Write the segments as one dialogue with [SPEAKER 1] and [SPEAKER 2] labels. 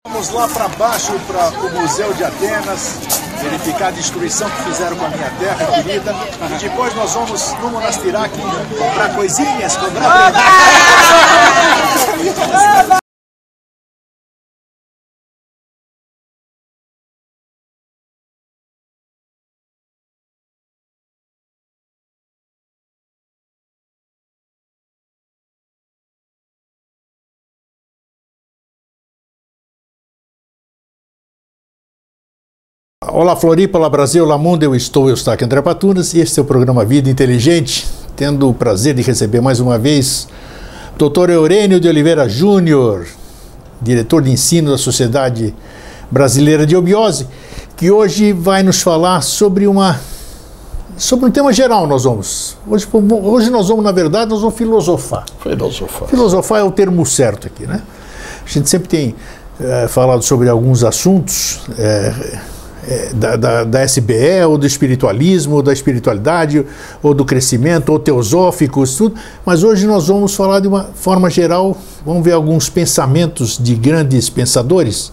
[SPEAKER 1] Vamos lá para baixo, para o Museu de Atenas, verificar a destruição que fizeram com a minha terra querida. E depois nós vamos no Monastirac comprar coisinhas, comprar Olá Floripa, olá Brasil, olá mundo, eu estou André Patunas e este é o programa Vida Inteligente, tendo o prazer de receber mais uma vez Dr. Eurênio de Oliveira Júnior, diretor de ensino da Sociedade Brasileira de Eubiose, que hoje vai nos falar sobre um tema geral. Hoje nós vamos, na verdade, nós vamos filosofar. Filosofar é o termo certo aqui, né? A gente sempre tem falado sobre alguns assuntos da SBE, ou do espiritualismo, ou da espiritualidade, ou do crescimento, ou teosóficos, tudo. Mas hoje nós vamos falar de uma forma geral, vamos ver alguns pensamentos de grandes pensadores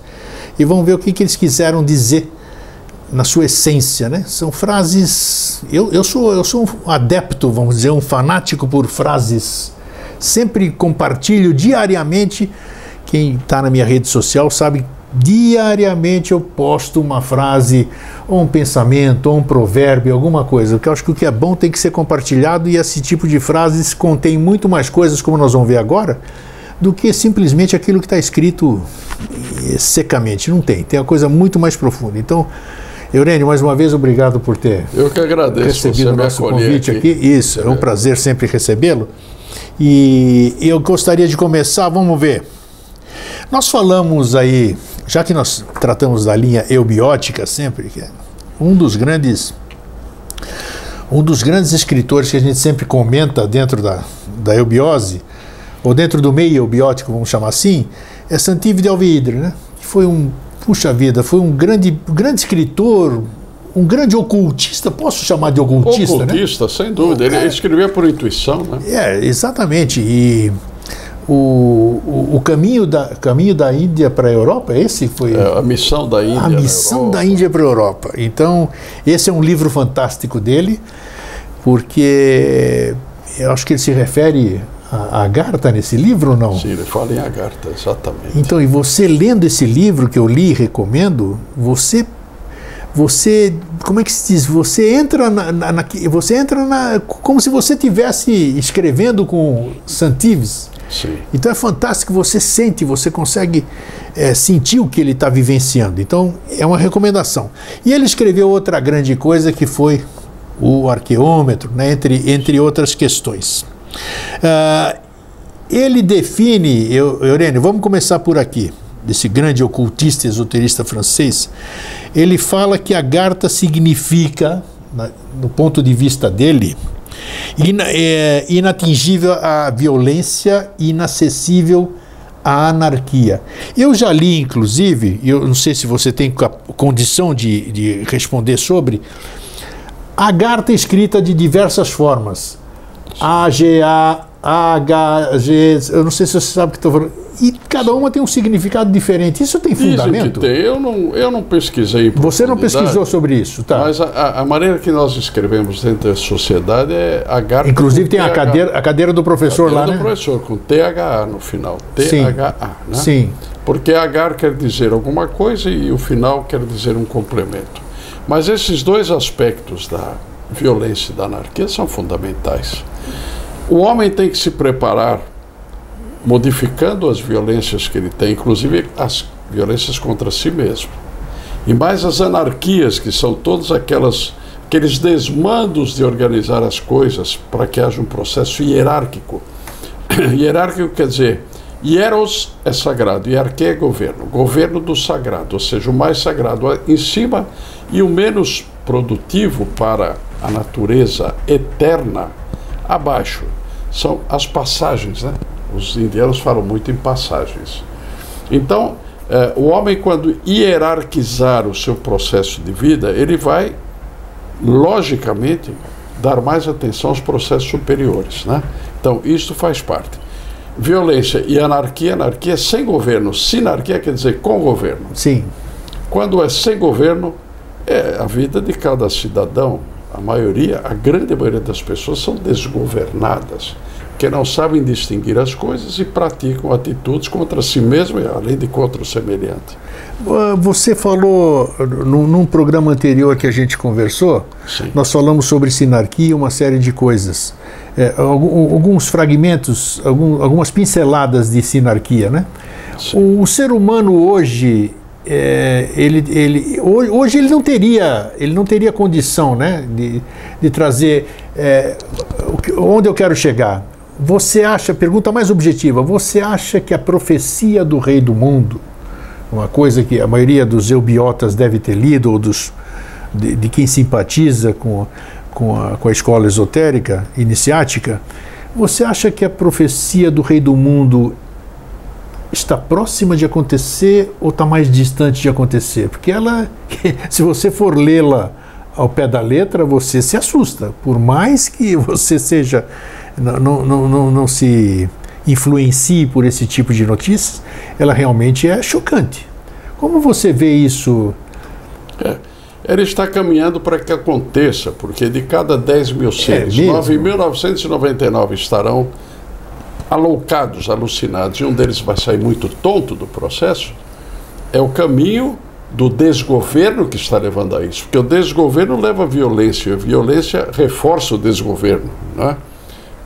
[SPEAKER 1] e vamos ver o que eles quiseram dizer na sua essência, né? São frases... Eu sou um adepto, vamos dizer, um fanático por frases. Sempre compartilho diariamente. Quem está na minha rede social sabe, diariamente eu posto uma frase, ou um pensamento, ou um provérbio, alguma coisa, porque eu acho que o que é bom tem que ser compartilhado, e esse tipo de frases contém muito mais coisas, como nós vamos ver agora, do que simplesmente aquilo que está escrito secamente. Não tem a coisa muito mais profunda. Então, Eurênio, mais uma vez, obrigado por ter recebido o nosso convite aqui. Isso, é um prazer sempre recebê-lo. E eu gostaria de começar, vamos ver. Nós falamos aí, já que nós tratamos da linha eubiótica sempre, que é um dos grandes escritores que a gente sempre comenta dentro da eubiose, ou dentro do meio eubiótico, vamos chamar assim, é Santive de Alvidre, né? Que foi foi um grande escritor, um grande ocultista, posso chamar de ocultista,
[SPEAKER 2] né? Sem dúvida, ele escrevia por intuição, né?
[SPEAKER 1] Exatamente, e o caminho da Índia para a Europa, esse foi
[SPEAKER 2] a missão da Índia.
[SPEAKER 1] A missão da Índia para a Europa. Então, esse é um livro fantástico dele, porque eu acho que ele se refere a Agartha nesse livro, ou não?
[SPEAKER 2] Sim, ele fala em Agartha, exatamente.
[SPEAKER 1] Então, e você lendo esse livro que eu li e recomendo, você como é que se diz? Você entra como se você estivesse escrevendo com Santives.
[SPEAKER 2] Sim.
[SPEAKER 1] Então é fantástico, você consegue sentir o que ele está vivenciando. Então é uma recomendação. E ele escreveu outra grande coisa, que foi o arqueômetro, né, entre outras questões. Ele define, Eurênio, vamos começar por aqui, desse grande ocultista esoterista francês. Ele fala que Agartha significa, do ponto de vista dele, inatingível à violência, inacessível à anarquia. Eu já li, inclusive, eu não sei se você tem condição de responder sobre, Agartha escrita de diversas formas. AGA, HG, eu não sei se você sabe o que estou falando. E cada uma tem um significado diferente. Isso tem fundamento?
[SPEAKER 2] Dizem que tem. Eu não pesquisei em profundidade.
[SPEAKER 1] Você não pesquisou sobre isso, tá?
[SPEAKER 2] Mas a maneira que nós escrevemos dentro da sociedade é Agartha.
[SPEAKER 1] Inclusive tem a cadeira do professor lá, né?
[SPEAKER 2] Do professor, com THA no final. THA, né?
[SPEAKER 1] Sim.
[SPEAKER 2] Porque Agar quer dizer alguma coisa e o final quer dizer um complemento. Mas esses dois aspectos da violência e da anarquia são fundamentais. O homem tem que se preparar, modificando as violências que ele tem, inclusive as violências contra si mesmo. E mais as anarquias, que são todos aqueles desmandos de organizar as coisas para que haja um processo hierárquico. Hierárquico quer dizer, hieros é sagrado, hierarquia é governo, governo do sagrado, ou seja, o mais sagrado em cima e o menos produtivo para a natureza eterna abaixo. São as passagens, né? Os indianos falam muito em passagens. Então, o homem, quando hierarquizar o seu processo de vida, ele vai, logicamente, dar mais atenção aos processos superiores, né? Então, isto faz parte. violência e anarquia. Anarquia é sem governo. Sinarquia quer dizer com governo.
[SPEAKER 1] Sim.
[SPEAKER 2] Quando é sem governo, é a vida de cada cidadão. A maioria, a grande maioria das pessoas são desgovernadas, que não sabem distinguir as coisas e praticam atitudes contra si mesmo e além de contra o semelhante.
[SPEAKER 1] Você falou, num programa anterior que a gente conversou,
[SPEAKER 2] Sim.
[SPEAKER 1] Nós falamos sobre sinarquia e uma série de coisas. Alguns fragmentos, algumas pinceladas de sinarquia, né? O ser humano hoje, hoje ele não teria condição, né, de trazer onde eu quero chegar. Você acha, pergunta mais objetiva, você acha que a profecia do rei do mundo, uma coisa que a maioria dos eubiotas deve ter lido, ou de quem simpatiza com a escola esotérica, iniciática, você acha que a profecia do rei do mundo está próxima de acontecer ou está mais distante de acontecer? Porque ela, se você for lê-la ao pé da letra, você se assusta. Por mais que você seja, não se influencie por esse tipo de notícias, ela realmente é chocante. Como você vê isso?
[SPEAKER 2] Ela está caminhando para que aconteça, porque de cada 10 mil seres, 9.999 estarão aloucados, alucinados, e um deles vai sair muito tonto do processo. É o caminho do desgoverno que está levando a isso, porque o desgoverno leva à violência, e a violência reforça o desgoverno, né?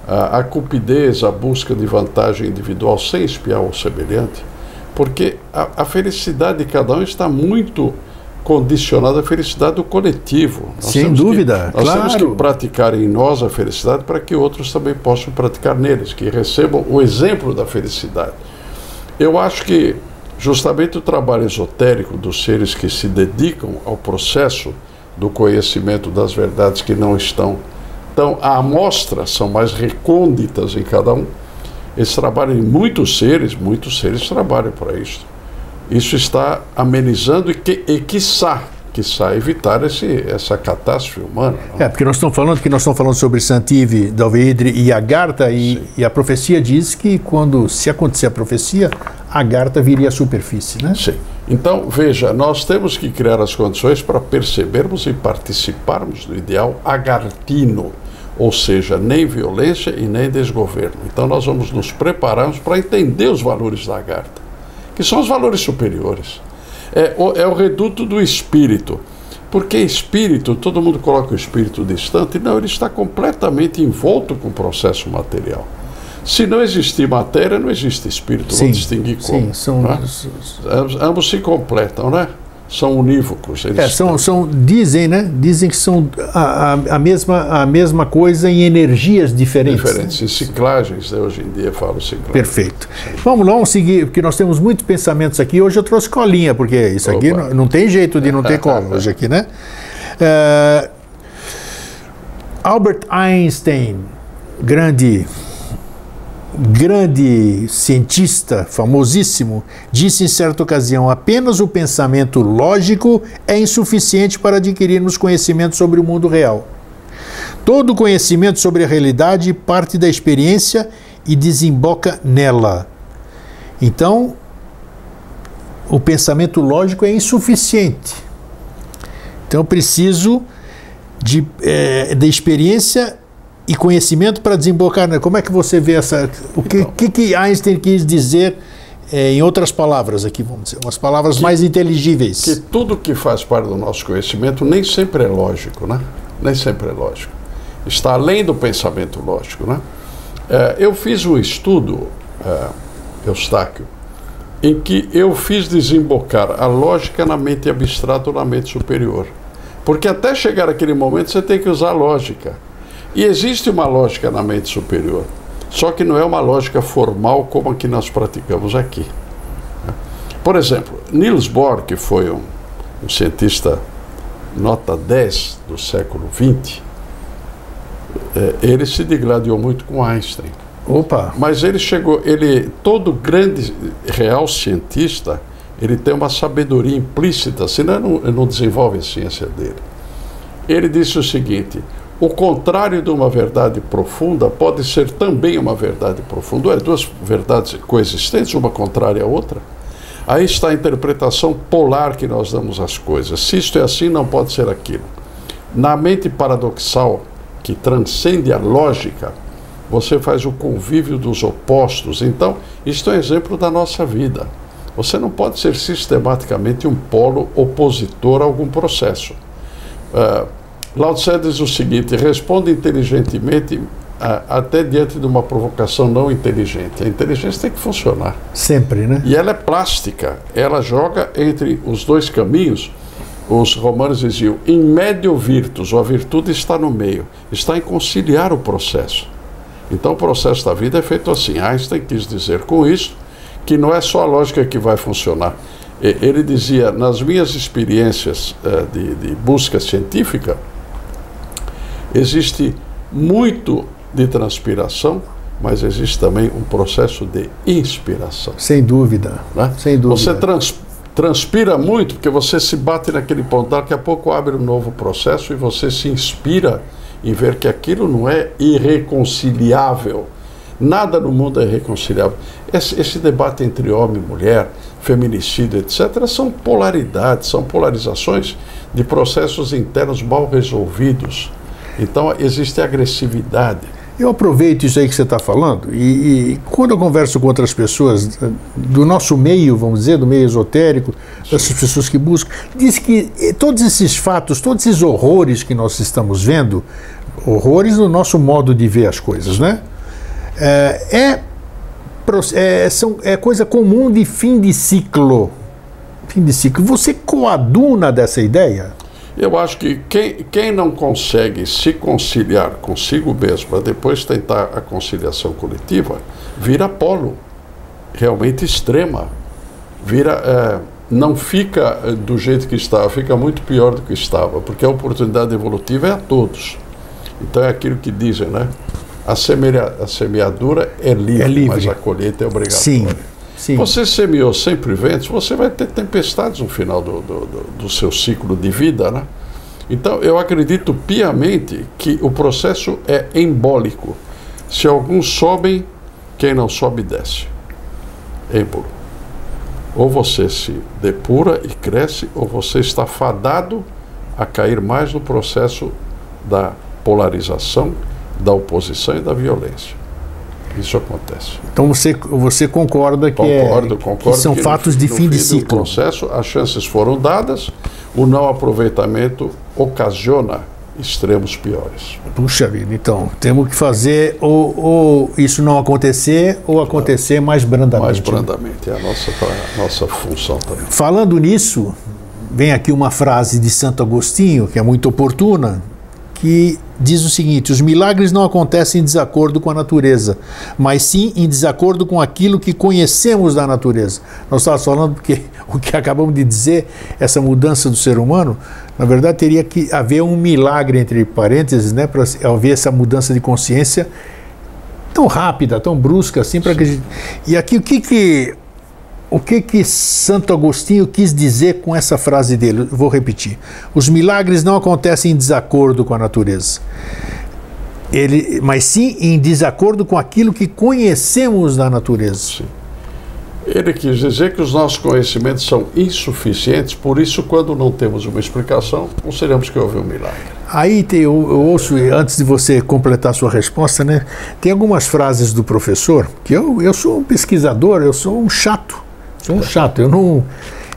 [SPEAKER 2] A cupidez, a busca de vantagem individual sem espiar o semelhante, porque a felicidade de cada um está muito condicionada à felicidade do coletivo.
[SPEAKER 1] Sem dúvida,
[SPEAKER 2] nós
[SPEAKER 1] claro.
[SPEAKER 2] temos que praticar em nós a felicidade para que outros também possam praticar neles, que recebam o exemplo da felicidade. Eu acho que justamente o trabalho esotérico dos seres que se dedicam ao processo do conhecimento das verdades que não estão tão à amostra, são mais recônditas em cada um, eles trabalham em muitos seres trabalham para isso. Isso está amenizando e quiçá evitar essa catástrofe humana. Não?
[SPEAKER 1] Porque nós estamos falando sobre Santive, Dalveidre e Agartha, e a profecia diz que se acontecer a profecia, Agartha viria à superfície, né?
[SPEAKER 2] Sim. Então, veja, nós temos que criar as condições para percebermos e participarmos do ideal agartino, ou seja, nem violência e nem desgoverno. Então nós vamos nos prepararmos para entender os valores da Agartha, que são os valores superiores. É o reduto do espírito. Porque espírito, todo mundo coloca o espírito distante, não, ele está completamente envolto com o processo material. Se não existir matéria, não existe espírito. Vou distinguir como.
[SPEAKER 1] Sim,
[SPEAKER 2] né? Ambos se completam, né? São unívocos.
[SPEAKER 1] Dizem que são a mesma coisa em energias diferentes.
[SPEAKER 2] Diferentes, em ciclagens, né? Hoje em dia falo ciclagem.
[SPEAKER 1] Perfeito. Vamos seguir, porque nós temos muitos pensamentos aqui. Hoje eu trouxe colinha, porque isso aqui não tem jeito de não ter cola hoje aqui, né? Albert Einstein, grande cientista, famosíssimo, disse em certa ocasião: apenas o pensamento lógico é insuficiente para adquirirmos conhecimento sobre o mundo real. Todo conhecimento sobre a realidade parte da experiência e desemboca nela. Então, o pensamento lógico é insuficiente. Então, eu preciso de experiência e conhecimento para desembocar. Como é que você vê o que Einstein quis dizer em outras palavras aqui, vamos dizer, umas palavras mais inteligíveis?
[SPEAKER 2] Que tudo que faz parte do nosso conhecimento nem sempre é lógico, né? Nem sempre é lógico. Está além do pensamento lógico, né? Eu fiz um estudo, Eustáquio, em que eu fiz desembocar a lógica na mente abstrata ou na mente superior. Porque até chegar aquele momento você tem que usar a lógica. E existe uma lógica na mente superior, só que não é uma lógica formal como a que nós praticamos aqui. Por exemplo, Niels Bohr, que foi um cientista nota 10 do século XX, ele se digladiou muito com Einstein.
[SPEAKER 1] Opa!
[SPEAKER 2] Mas todo grande real cientista, ele tem uma sabedoria implícita, senão ele não desenvolve a ciência dele. Ele disse o seguinte: o contrário de uma verdade profunda pode ser também uma verdade profunda. É duas verdades coexistentes, uma contrária à outra. Aí está a interpretação polar que nós damos às coisas. Se isto é assim, não pode ser aquilo. Na mente paradoxal, que transcende a lógica, você faz o convívio dos opostos. Então, isto é um exemplo da nossa vida. Você não pode ser sistematicamente um polo opositor a algum processo. Lao Tse diz o seguinte: responde inteligentemente até diante de uma provocação não inteligente. A inteligência tem que funcionar.
[SPEAKER 1] Sempre, né?
[SPEAKER 2] E ela é plástica, ela joga entre os dois caminhos. Os romanos diziam, in medio virtus, ou a virtude está no meio, está em conciliar o processo. Então o processo da vida é feito assim. Einstein quis dizer com isso que não é só a lógica que vai funcionar. Ele dizia, nas minhas experiências de busca científica, existe muito de transpiração, mas existe também um processo de inspiração.
[SPEAKER 1] Sem dúvida,
[SPEAKER 2] né?
[SPEAKER 1] Sem dúvida.
[SPEAKER 2] Você transpira muito porque você se bate naquele ponto, daqui a pouco abre um novo processo e você se inspira em ver que aquilo não é irreconciliável. Nada no mundo é irreconciliável. Esse debate entre homem e mulher, feminicídio, etc., são polaridades, são polarizações de processos internos mal resolvidos. Então existe agressividade.
[SPEAKER 1] Eu aproveito isso aí que você está falando e quando eu converso com outras pessoas do nosso meio, vamos dizer, do meio esotérico, dessas pessoas que buscam, diz que todos esses fatos, todos esses horrores que nós estamos vendo, horrores no nosso modo de ver as coisas, né? É coisa comum de fim de ciclo. Fim de ciclo. Você coaduna dessa ideia?
[SPEAKER 2] Eu acho que quem não consegue se conciliar consigo mesmo para depois tentar a conciliação coletiva, vira polo realmente extrema. Não fica do jeito que estava, fica muito pior do que estava, porque a oportunidade evolutiva é a todos. Então é aquilo que dizem, né? A semeadura é livre, mas a colheita é obrigatória.
[SPEAKER 1] Sim. Sim.
[SPEAKER 2] Você semeou sempre ventos, você vai ter tempestades no final do seu ciclo de vida, né? Então, eu acredito piamente que o processo é embólico. Se alguns sobem, quem não sobe, desce. Êmbolo. Ou você se depura e cresce, ou você está fadado a cair mais no processo da polarização, da oposição e da violência. Isso acontece.
[SPEAKER 1] Então você concorda que,
[SPEAKER 2] concordo
[SPEAKER 1] que são
[SPEAKER 2] que
[SPEAKER 1] fatos de fim de ciclo.
[SPEAKER 2] No processo, as chances foram dadas, o não aproveitamento ocasiona extremos piores.
[SPEAKER 1] Puxa vida, então temos que fazer ou isso não acontecer ou acontecer mais brandamente.
[SPEAKER 2] Mais brandamente, é a nossa função também.
[SPEAKER 1] Falando nisso, vem aqui uma frase de Santo Agostinho, que é muito oportuna, que diz o seguinte: os milagres não acontecem em desacordo com a natureza, mas sim em desacordo com aquilo que conhecemos da natureza. Nós estávamos falando porque o que acabamos de dizer, essa mudança do ser humano, na verdade teria que haver um milagre, entre parênteses, né, para haver essa mudança de consciência tão rápida, tão brusca assim, para que. E aqui o que Santo Agostinho quis dizer com essa frase dele? Eu vou repetir. Os milagres não acontecem em desacordo com a natureza, mas sim em desacordo com aquilo que conhecemos da natureza.
[SPEAKER 2] Sim. Ele quis dizer que os nossos conhecimentos são insuficientes, por isso, quando não temos uma explicação, consideramos que houve um milagre. Aí
[SPEAKER 1] eu ouço, antes de você completar a sua resposta, né, tem algumas frases do professor, que eu sou um pesquisador, eu sou um chato.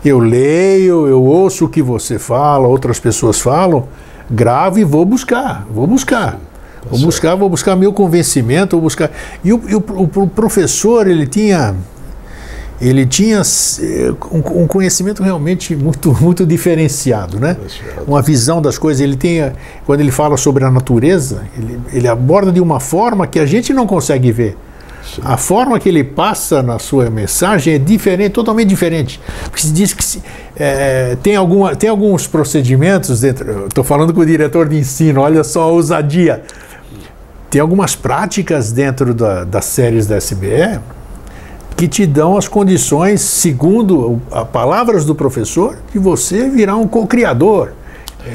[SPEAKER 1] Eu leio, eu ouço o que você fala, outras pessoas falam, gravo e vou buscar. Vou buscar meu convencimento, vou buscar. E o professor, ele tinha um conhecimento realmente muito diferenciado, né? Uma visão das coisas. Quando ele fala sobre a natureza, ele aborda de uma forma que a gente não consegue ver. Sim. A forma que ele passa na sua mensagem é diferente, totalmente diferente. Porque se diz que tem alguns procedimentos dentro. Estou falando com o diretor de ensino, olha só a ousadia. Tem algumas práticas dentro das séries da SBE que te dão as condições, segundo as palavras do professor, de você virar um co-criador.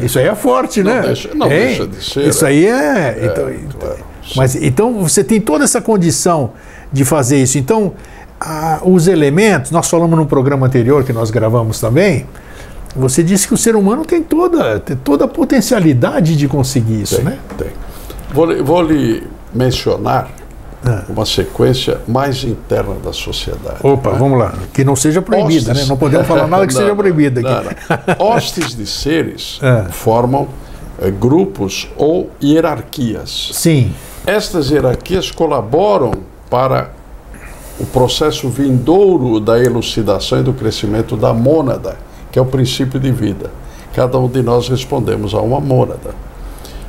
[SPEAKER 1] Isso aí é forte,
[SPEAKER 2] não
[SPEAKER 1] né?
[SPEAKER 2] Não deixa de ser.
[SPEAKER 1] Isso aí é...
[SPEAKER 2] Claro.
[SPEAKER 1] Mas então você tem toda essa condição de fazer isso. Então, os elementos, nós falamos num programa anterior que nós gravamos também, você disse que o ser humano tem toda a potencialidade de conseguir isso, né?
[SPEAKER 2] Tem. Vou lhe mencionar uma sequência mais interna da sociedade.
[SPEAKER 1] Opa, vamos lá. Que não seja proibida, né? Não podemos falar nada que seja proibido aqui.
[SPEAKER 2] Não. Hostes de seres formam grupos ou hierarquias.
[SPEAKER 1] Sim.
[SPEAKER 2] Estas hierarquias colaboram para o processo vindouro da elucidação e do crescimento da mônada, que é o princípio de vida. Cada um de nós respondemos a uma mônada.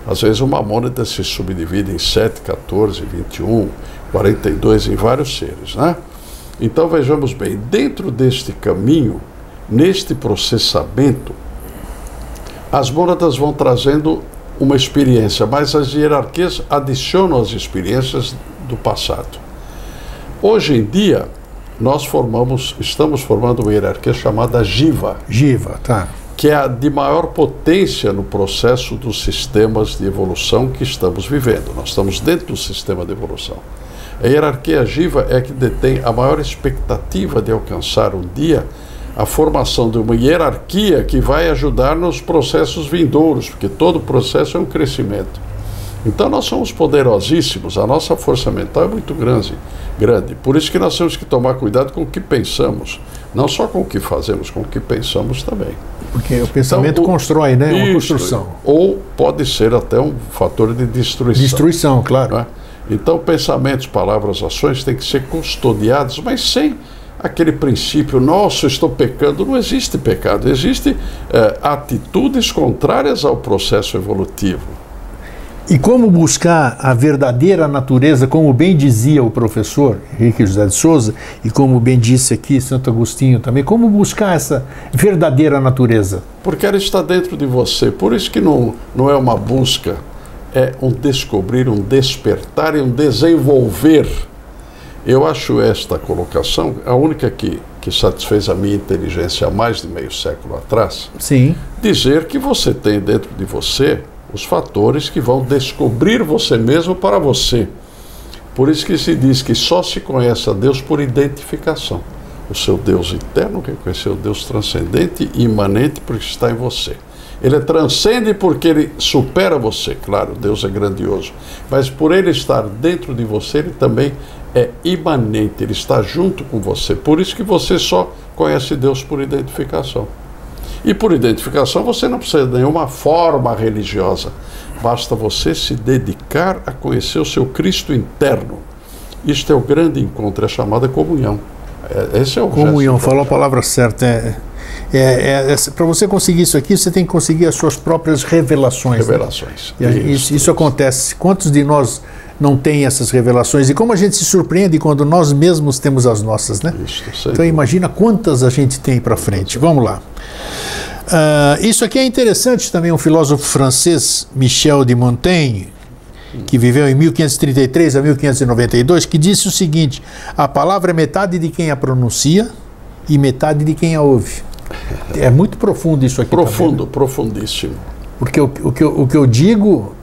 [SPEAKER 2] Às vezes uma mônada se subdivide em 7, 14, 21, 42, em vários seres, né? Então vejamos bem, dentro deste caminho, neste processamento, as mônadas vão trazendo uma experiência, mas as hierarquias adicionam as experiências do passado. Hoje em dia, estamos formando uma hierarquia chamada Jiva.
[SPEAKER 1] Jiva, tá.
[SPEAKER 2] Que é a de maior potência no processo dos sistemas de evolução que estamos vivendo. Nós estamos dentro do sistema de evolução. A hierarquia Jiva é a que detém a maior expectativa de alcançar um dia a formação de uma hierarquia que vai ajudar nos processos vindouros, porque todo processo é um crescimento. Então nós somos poderosíssimos, a nossa força mental é muito grande. Por isso que nós temos que tomar cuidado com o que pensamos, não só com o que fazemos, com o que pensamos também.
[SPEAKER 1] Porque o pensamento então, constrói, né? Uma construção.
[SPEAKER 2] Ou pode ser até um fator de destruição.
[SPEAKER 1] Destruição, claro.
[SPEAKER 2] Né? Então pensamentos, palavras, ações têm que ser custodiados, mas sem aquele princípio, nossa, eu estou pecando. Não existe pecado, existem atitudes contrárias ao processo evolutivo.
[SPEAKER 1] E como buscar a verdadeira natureza, como bem dizia o professor Henrique José de Souza, e como bem disse aqui Santo Agostinho também, como buscar essa verdadeira natureza?
[SPEAKER 2] Porque ela está dentro de você, por isso que não é uma busca, é um descobrir, um despertar e um desenvolver. Eu acho esta colocação a única que satisfez a minha inteligência há mais de meio século atrás.
[SPEAKER 1] Sim.
[SPEAKER 2] Dizer que você tem dentro de você os fatores que vão descobrir você mesmo para você. Por isso que se diz que só se conhece a Deus por identificação. O seu Deus interno, reconhecer o Deus transcendente e imanente porque está em você. Ele transcende porque ele supera você, claro, Deus é grandioso. Mas por ele estar dentro de você, ele também é imanente, ele está junto com você. Por isso que você só conhece Deus por identificação. E por identificação você não precisa de nenhuma forma religiosa. Basta você se dedicar a conhecer o seu Cristo interno. Isto é o grande encontro, é a chamada comunhão. Esse é o
[SPEAKER 1] comunhão, falou a palavra certa. Para você conseguir isso aqui, você tem que conseguir as suas próprias revelações.
[SPEAKER 2] Revelações.
[SPEAKER 1] Né? Isso acontece. Quantos de nós não tem essas revelações? E como a gente se surpreende quando nós mesmos temos as nossas, né? Então imagina quantas a gente tem para frente. Vamos lá. Isso aqui é interessante também, um filósofo francês, Michel de Montaigne, que viveu em 1533 a 1592, que disse o seguinte: a palavra é metade de quem a pronuncia e metade de quem a ouve. É muito profundo isso aqui.
[SPEAKER 2] Profundo, também, né?
[SPEAKER 1] Profundíssimo. Porque o que eu digo,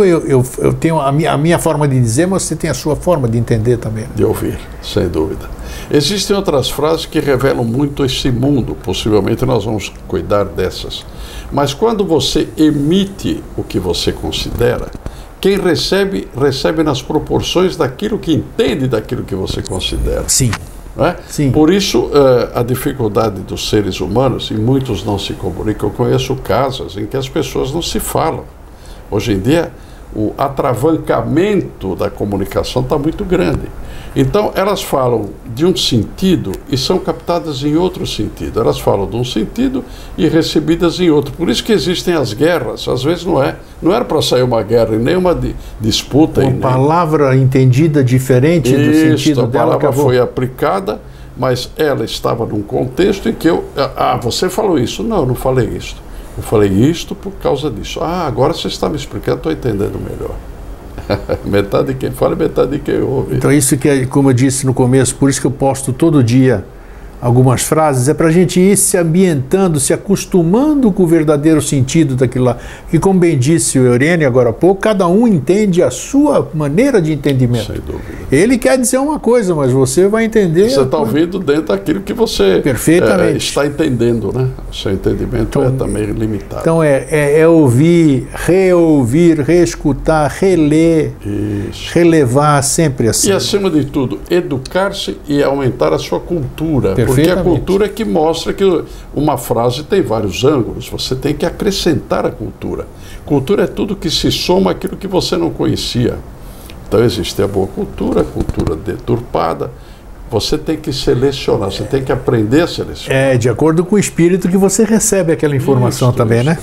[SPEAKER 1] eu tenho a minha forma de dizer, mas você tem a sua forma de entender também.
[SPEAKER 2] De ouvir, sem dúvida. Existem outras frases que revelam muito esse mundo, possivelmente nós vamos cuidar dessas. Mas quando você emite o que você considera, quem recebe, recebe nas proporções daquilo que entende daquilo que você considera.
[SPEAKER 1] Sim.
[SPEAKER 2] Não é?
[SPEAKER 1] Sim.
[SPEAKER 2] Por isso, a dificuldade dos seres humanos, e muitos não se comunicam, eu conheço casos em que as pessoas não se falam. Hoje em dia, o atravancamento da comunicação está muito grande. Então, elas falam de um sentido e são captadas em outro sentido. Elas falam de um sentido e recebidas em outro. Por isso que existem as guerras. Às vezes não era para sair uma guerra e nem uma disputa.
[SPEAKER 1] Uma palavra entendida diferente do sentido dela.
[SPEAKER 2] A palavra foi aplicada, mas ela estava num contexto em que você falou isso. Não, eu não falei isso. Eu falei isto por causa disso. Agora você está me explicando, estou entendendo melhor. Metade de quem fala e metade de quem ouve.
[SPEAKER 1] Então isso que é, como eu disse no começo, por isso que eu posto todo dia algumas frases, é para a gente ir se ambientando, se acostumando com o verdadeiro sentido daquilo lá. E como bem disse o Eurênio agora há pouco, cada um entende a sua maneira de entendimento.
[SPEAKER 2] Sem dúvida.
[SPEAKER 1] Ele quer dizer uma coisa, mas você vai entender...
[SPEAKER 2] Você está ouvindo dentro daquilo que você
[SPEAKER 1] perfeitamente
[SPEAKER 2] está entendendo, né? O seu entendimento é também limitado.
[SPEAKER 1] Então é ouvir, reouvir, reescutar, reler, relevar, sempre assim.
[SPEAKER 2] E acima de tudo, educar-se e aumentar a sua cultura. Porque a cultura é que mostra que uma frase tem vários ângulos. Você tem que acrescentar a cultura. Cultura é tudo que se soma àquilo que você não conhecia. Então existe a boa cultura, a cultura deturpada. Você tem que selecionar, você tem que aprender a selecionar.
[SPEAKER 1] De acordo com o espírito que você recebe aquela informação também, né?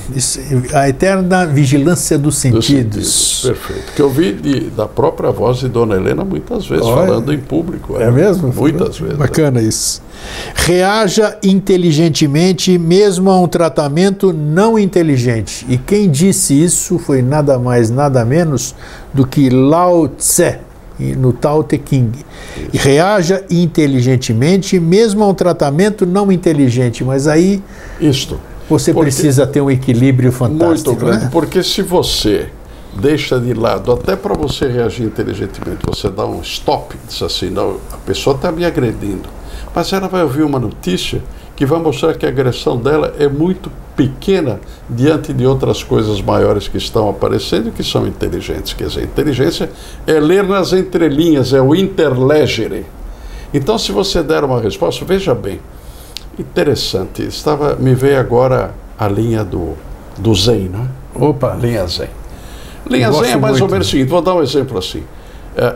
[SPEAKER 1] A eterna vigilância dos sentidos.
[SPEAKER 2] Perfeito. Que eu vi da própria voz de Dona Helena muitas vezes, falando em público.
[SPEAKER 1] É mesmo?
[SPEAKER 2] Muitas vezes.
[SPEAKER 1] Bacana isso. Reaja inteligentemente mesmo a um tratamento não inteligente. E quem disse isso foi nada mais, nada menos do que Lao Tse, no Tao Te Ching. Reaja inteligentemente mesmo a um tratamento não inteligente. Mas aí você precisa ter um equilíbrio fantástico.
[SPEAKER 2] Muito grande,
[SPEAKER 1] né?
[SPEAKER 2] Porque se você deixa de lado, até para você reagir inteligentemente, você dá um stop, diz assim, não, a pessoa está me agredindo. Mas ela vai ouvir uma notícia que vai mostrar que a agressão dela é muito pequena diante de outras coisas maiores que estão aparecendo e que são inteligentes. Quer dizer, inteligência é ler nas entrelinhas, é o interlegere. Então, se você der uma resposta, veja bem, interessante, me veio agora a linha do Zen, né?
[SPEAKER 1] Opa!
[SPEAKER 2] Linha Zen. Linha Zen é mais ou menos o seguinte, vou dar um exemplo assim.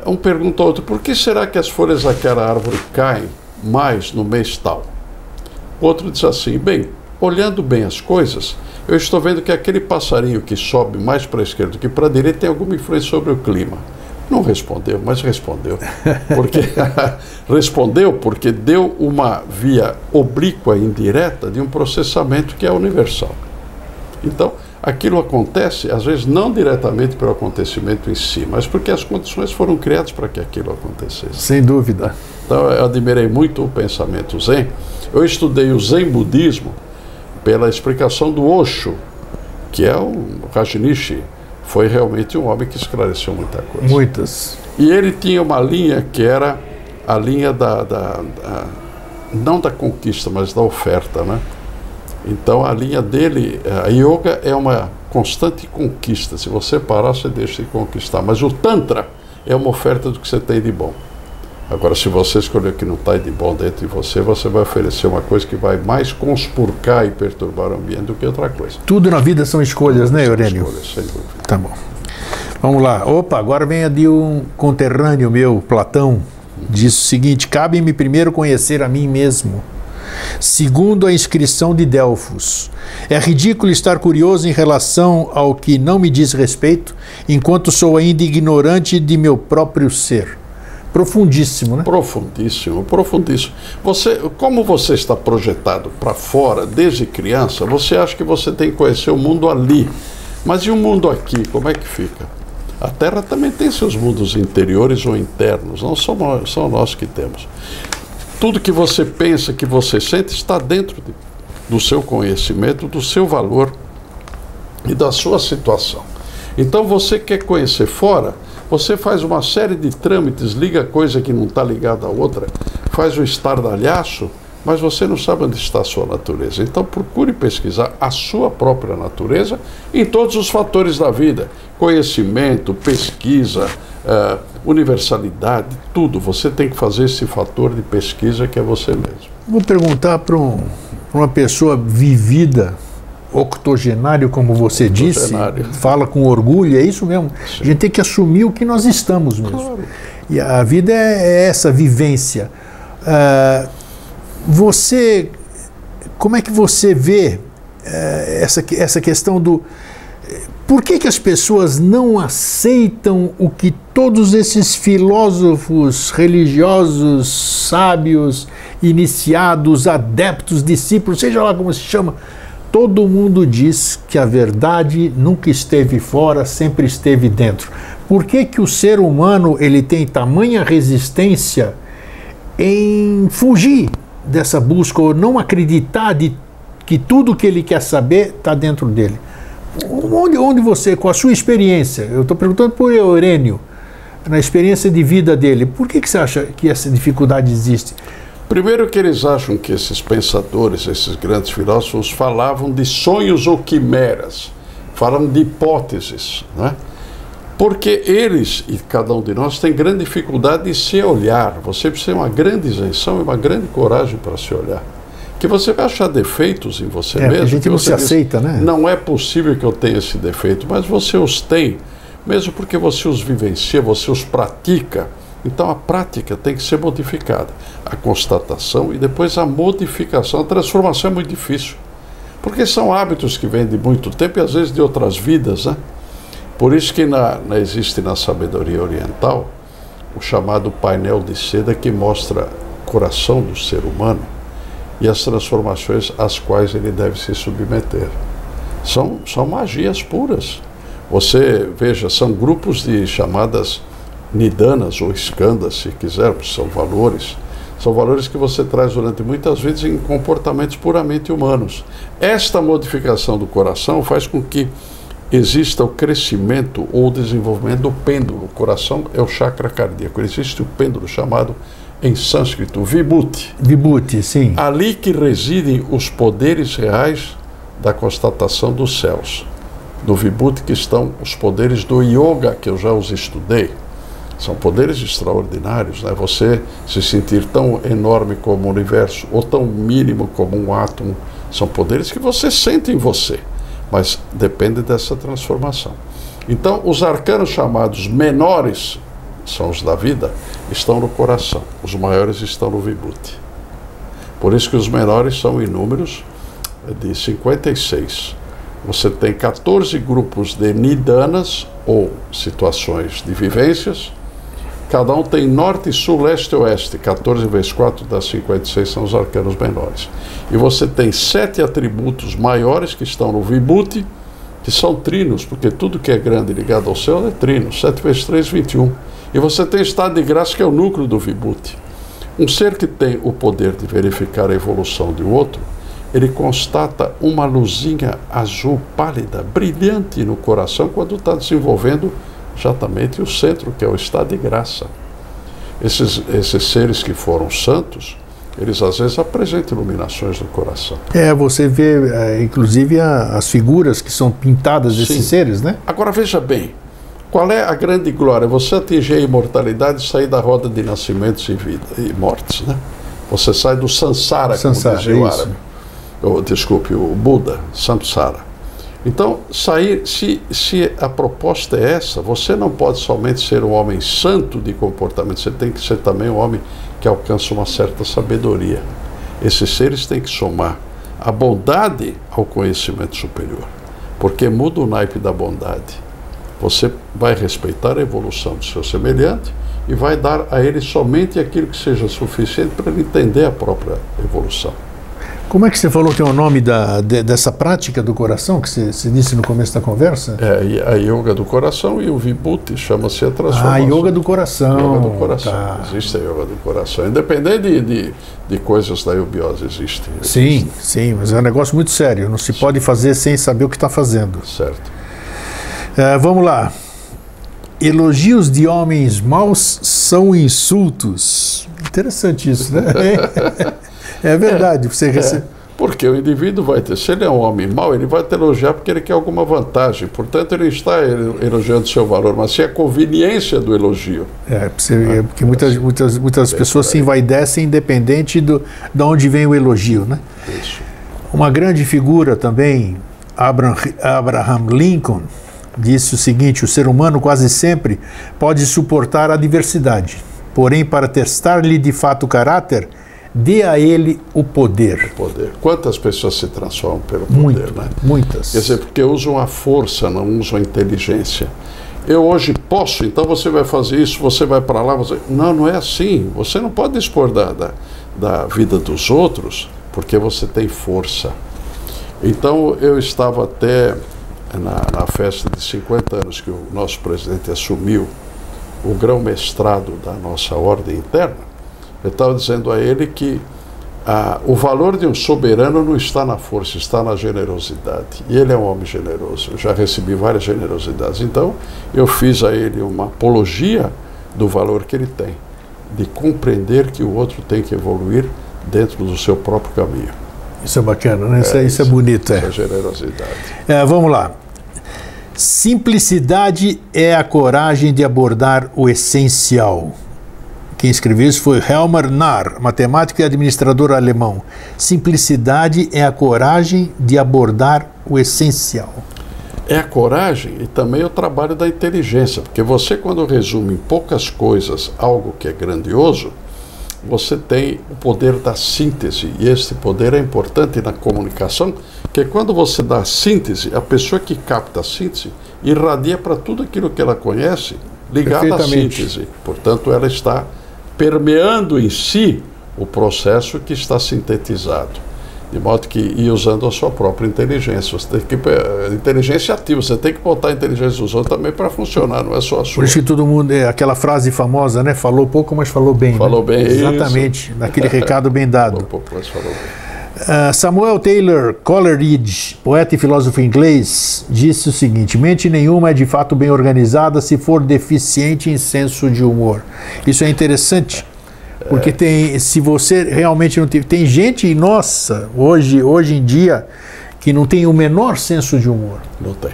[SPEAKER 2] Um pergunta ao outro, por que será que as folhas daquela árvore caem mais no mês tal? O outro diz assim, bem, olhando bem as coisas, eu estou vendo que aquele passarinho que sobe mais para a esquerda do que para a direita tem alguma influência sobre o clima. Não respondeu, mas respondeu. Respondeu porque deu uma via oblíqua indireta de um processamento que é universal. Então, aquilo acontece, às vezes, não diretamente pelo acontecimento em si, mas porque as condições foram criadas para que aquilo acontecesse.
[SPEAKER 1] Sem dúvida.
[SPEAKER 2] Então, eu admirei muito o pensamento Zen. Eu estudei o Zen budismo pela explicação do Osho, que é o Rajneesh, foi realmente um homem que esclareceu muita coisa.
[SPEAKER 1] Muitas.
[SPEAKER 2] E ele tinha uma linha que era a linha não da conquista, mas da oferta, né? Então a linha dele, a yoga é uma constante conquista. Se você parar, você deixa de conquistar. Mas o Tantra é uma oferta do que você tem de bom. Agora, se você escolher o que não está de bom dentro de você, você vai oferecer uma coisa que vai mais conspurcar e perturbar o ambiente do que outra coisa.
[SPEAKER 1] Tudo na vida são escolhas, né, Eurênio?
[SPEAKER 2] Escolhas, sem dúvida.
[SPEAKER 1] Tá bom. Vamos lá. Opa, agora vem a de um conterrâneo meu, Platão. Diz o seguinte: cabe-me primeiro conhecer a mim mesmo. Segundo a inscrição de Delfos, é ridículo estar curioso em relação ao que não me diz respeito, enquanto sou ainda ignorante de meu próprio ser. Profundíssimo, né?
[SPEAKER 2] Profundíssimo, profundíssimo. Como você está projetado para fora desde criança, você acha que você tem que conhecer o mundo ali. Mas e o mundo aqui, como é que fica? A Terra também tem seus mundos interiores ou internos, não são nós que temos. Tudo que você pensa, que você sente, está dentro do seu conhecimento, do seu valor e da sua situação. Então você quer conhecer fora, você faz uma série de trâmites, liga coisa que não está ligada à outra, faz o estardalhaço, mas você não sabe onde está a sua natureza. Então procure pesquisar a sua própria natureza em todos os fatores da vida. Conhecimento, pesquisa, universalidade, tudo. Você tem que fazer esse fator de pesquisa que é você mesmo.
[SPEAKER 1] Vou perguntar para uma pessoa vivida, octogenário, como você disse, fala com orgulho, é isso mesmo. Sim. A gente tem que assumir o que nós estamos mesmo. Claro. E a vida é essa vivência. Como é que você vê essa questão do... Por que as pessoas não aceitam o que todos esses filósofos religiosos, sábios, iniciados, adeptos, discípulos, seja lá como se chama, todo mundo diz que a verdade nunca esteve fora, sempre esteve dentro. Por que o ser humano ele tem tamanha resistência em fugir dessa busca, ou não acreditar que tudo que ele quer saber está dentro dele? Onde você, com a sua experiência, eu estou perguntando por Eurênio, na experiência de vida dele, por que você acha que essa dificuldade existe?
[SPEAKER 2] Primeiro que eles acham que esses pensadores, esses grandes filósofos, falavam de sonhos ou quimeras, falavam de hipóteses, né? Porque eles, e cada um de nós, tem grande dificuldade de se olhar. Você precisa ter uma grande isenção e uma grande coragem para se olhar. Que você vai achar defeitos em você mesmo.
[SPEAKER 1] A gente não se aceita, né?
[SPEAKER 2] Não é possível que eu tenha esse defeito, mas você os tem, mesmo porque você os vivencia, você os pratica. Então a prática tem que ser modificada. A constatação e depois a modificação. A transformação é muito difícil, porque são hábitos que vêm de muito tempo e às vezes de outras vidas, né? Por isso que existe na sabedoria oriental o chamado painel de seda que mostra o coração do ser humano e as transformações às quais ele deve se submeter. São magias puras. Você veja, são grupos de chamadas nidanas ou skandhas, se quiser, são valores que você traz durante muitas vezes em comportamentos puramente humanos. Esta modificação do coração faz com que exista o crescimento ou desenvolvimento do pêndulo. O coração é o chakra cardíaco. Existe o pêndulo chamado, em sânscrito, vibhuti.
[SPEAKER 1] Vibhuti, sim.
[SPEAKER 2] Ali que residem os poderes reais da constatação dos céus. No vibhuti que estão os poderes do yoga, que eu já os estudei. São poderes extraordinários, né? Você se sentir tão enorme como o universo, ou tão mínimo como um átomo, são poderes que você sente em você. Mas depende dessa transformação. Então, os arcanos chamados menores, são os da vida, estão no coração. Os maiores estão no vibhuti. Por isso que os menores são em números de 56. Você tem 14 grupos de nidanas, ou situações de vivências. Cada um tem norte, sul, leste e oeste. 14 vezes 4 dá 56, são os arcanos menores. E você tem 7 atributos maiores que estão no vibhuti, que são trinos, porque tudo que é grande ligado ao céu é trino. 7 vezes 3, 21. E você tem estado de graça, que é o núcleo do vibhuti. Um ser que tem o poder de verificar a evolução de outro, ele constata uma luzinha azul pálida, brilhante no coração, quando está desenvolvendo exatamente o centro, que é o estado de graça. Esses seres que foram santos, eles às vezes apresentam iluminações no coração.
[SPEAKER 1] Você vê, inclusive, as figuras que são pintadas desses seres, né?
[SPEAKER 2] Agora veja bem, qual é a grande glória? Você atingir a imortalidade e sair da roda de nascimentos e mortes, né? Você sai do samsara, como dizia o árabe. Desculpe, o Buda, samsara. Então, se a proposta é essa, você não pode somente ser um homem santo de comportamento, você tem que ser também um homem que alcança uma certa sabedoria. Esses seres têm que somar a bondade ao conhecimento superior, porque muda o naipe da bondade. Você vai respeitar a evolução do seu semelhante e vai dar a ele somente aquilo que seja suficiente para ele entender a própria evolução.
[SPEAKER 1] Como é que você falou que é o nome dessa prática do coração, que você disse no começo da conversa?
[SPEAKER 2] A yoga do coração e o vibhuti, chama-se a transformação.
[SPEAKER 1] A yoga do coração.
[SPEAKER 2] Yoga do coração. Tá. Existe a yoga do coração. Independente de coisas da eubiose, existe.
[SPEAKER 1] Sim, mas é um negócio muito sério. Não se pode fazer sem saber o que está fazendo.
[SPEAKER 2] Certo.
[SPEAKER 1] Vamos lá. Elogios de homens maus são insultos. Interessante isso, né? É verdade.
[SPEAKER 2] Porque o indivíduo vai ter, se ele é um homem mau, ele vai te elogiar porque ele quer alguma vantagem. Portanto, ele está elogiando seu valor, mas se é a conveniência do elogio.
[SPEAKER 1] Porque muitas pessoas se envaidecem independente de onde vem o elogio, né?
[SPEAKER 2] Isso.
[SPEAKER 1] Uma grande figura também, Abraham Lincoln, disse o seguinte: o ser humano quase sempre pode suportar a adversidade, porém, para testar-lhe de fato o caráter, dê a ele o poder.
[SPEAKER 2] Quantas pessoas se transformam pelo poder, né?
[SPEAKER 1] Muitas.
[SPEAKER 2] Quer dizer, porque usam a força, não usam a inteligência. Eu hoje posso, então você vai fazer isso, você vai para lá, Não é assim. Você não pode dispor da vida dos outros, porque você tem força. Então, eu estava até na festa de 50 anos que o nosso presidente assumiu o grão-mestrado da nossa ordem interna. Eu estava dizendo a ele que o valor de um soberano não está na força, está na generosidade. E ele é um homem generoso. Eu já recebi várias generosidades. Então, eu fiz a ele uma apologia do valor que ele tem, de compreender que o outro tem que evoluir dentro do seu próprio caminho.
[SPEAKER 1] Isso é bacana, né? Isso é bonito.
[SPEAKER 2] É generosidade.
[SPEAKER 1] Vamos lá. Simplicidade é a coragem de abordar o essencial. Quem escreveu isso foi Helmut Narr, matemático e administrador alemão. Simplicidade é a coragem de abordar o essencial.
[SPEAKER 2] É a coragem e também o trabalho da inteligência, porque você, quando resume em poucas coisas algo que é grandioso, você tem o poder da síntese, e esse poder é importante na comunicação, que quando você dá síntese, a pessoa que capta a síntese irradia para tudo aquilo que ela conhece ligado à síntese. Portanto, ela está permeando em si o processo que está sintetizado. De modo que ir usando a sua própria inteligência. Você tem que inteligência ativa, você tem que botar a inteligência dos outros também para funcionar, não é só a sua.
[SPEAKER 1] Por isso que todo mundo, aquela frase famosa, né? Falou pouco, mas falou bem.
[SPEAKER 2] Falou bem,
[SPEAKER 1] exatamente,
[SPEAKER 2] isso.
[SPEAKER 1] Naquele recado bem dado.
[SPEAKER 2] Falou pouco, mas falou bem.
[SPEAKER 1] Samuel Taylor Coleridge, poeta e filósofo inglês, disse o seguinte: mente nenhuma é de fato bem organizada se for deficiente em senso de humor. Isso é interessante, porque se você realmente não tem gente, nossa, hoje em dia, que não tem o menor senso de humor.
[SPEAKER 2] Não tem.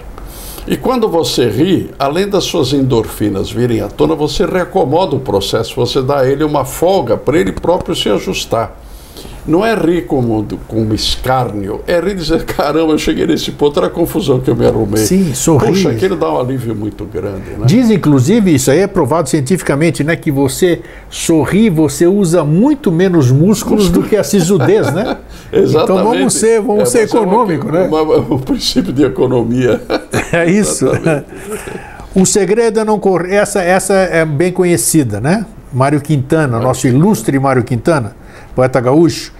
[SPEAKER 2] E quando você ri, além das suas endorfinas virem à tona, você reacomoda o processo, você dá a ele uma folga para ele próprio se ajustar. Não é rir como escárnio, é rir e dizer, caramba, eu cheguei nesse ponto, era a confusão que eu me arrumei.
[SPEAKER 1] Sim, sorrir.
[SPEAKER 2] Puxa, aquilo dá um alívio muito grande, né?
[SPEAKER 1] Diz, inclusive, isso aí é provado cientificamente, né, que você sorri, você usa muito menos músculos do que a sisudez, né?
[SPEAKER 2] Exatamente.
[SPEAKER 1] Então vamos ser econômicos, né?
[SPEAKER 2] O princípio de economia.
[SPEAKER 1] É isso. O segredo é não correr. Essa é bem conhecida, né? Mário Quintana, nosso ilustre Mário Quintana, poeta gaúcho.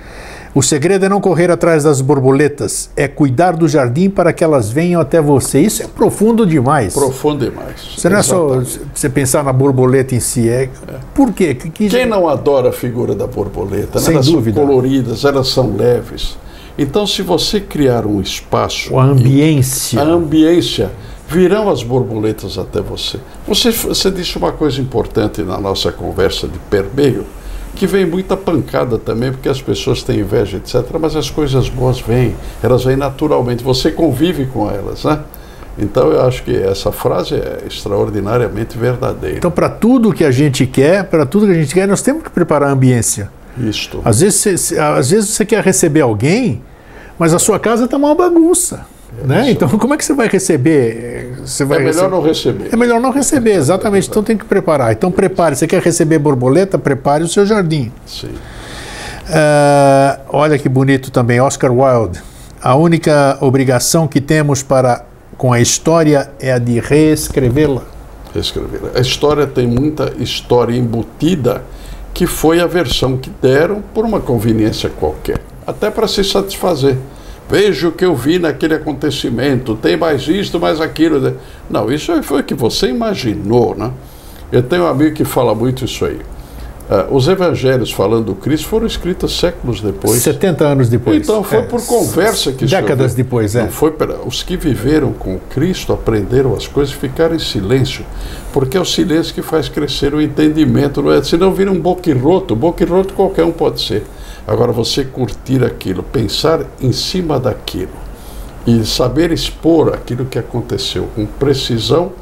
[SPEAKER 1] O segredo é não correr atrás das borboletas, é cuidar do jardim para que elas venham até você. Isso é profundo demais.
[SPEAKER 2] Profundo demais.
[SPEAKER 1] Você não é só você pensar na borboleta em si. Por quê?
[SPEAKER 2] Quem não adora a figura da borboleta?
[SPEAKER 1] Sem
[SPEAKER 2] elas
[SPEAKER 1] dúvida.
[SPEAKER 2] São coloridas, elas são leves. Então, se você criar um espaço...
[SPEAKER 1] A ambiência.
[SPEAKER 2] Virão as borboletas até você. Você disse uma coisa importante na nossa conversa de permeio, que vem muita pancada também, porque as pessoas têm inveja, etc. Mas as coisas boas vêm, elas vêm naturalmente, você convive com elas, né? Então eu acho que essa frase é extraordinariamente verdadeira.
[SPEAKER 1] Então, para tudo que a gente quer, nós temos que preparar a ambiência.
[SPEAKER 2] Isto.
[SPEAKER 1] Às vezes você quer receber alguém, mas a sua casa está uma bagunça. Né? Então, como é que você vai receber?
[SPEAKER 2] Melhor não receber.
[SPEAKER 1] É melhor não receber, exatamente. Então, tem que preparar. Então, prepare. Você quer receber borboleta? Prepare o seu jardim.
[SPEAKER 2] Sim.
[SPEAKER 1] Olha que bonito também, Oscar Wilde. A única obrigação que temos com a história é a de reescrevê-la.
[SPEAKER 2] A história tem muita história embutida, que foi a versão que deram por uma conveniência qualquer, até para se satisfazer. Veja o que eu vi naquele acontecimento, tem mais isto, mais aquilo. Não, isso foi o que você imaginou, né? Eu tenho um amigo que fala muito isso aí. Os evangelhos falando do Cristo foram escritos séculos depois.
[SPEAKER 1] 70 anos depois.
[SPEAKER 2] Então foi por conversa que isso
[SPEAKER 1] décadas depois,
[SPEAKER 2] Não foi os que viveram com Cristo aprenderam as coisas e ficaram em silêncio, porque é o silêncio que faz crescer o entendimento, não é? Senão vira um boquirroto qualquer um pode ser. Agora, você curtir aquilo, pensar em cima daquilo e saber expor aquilo que aconteceu com precisão,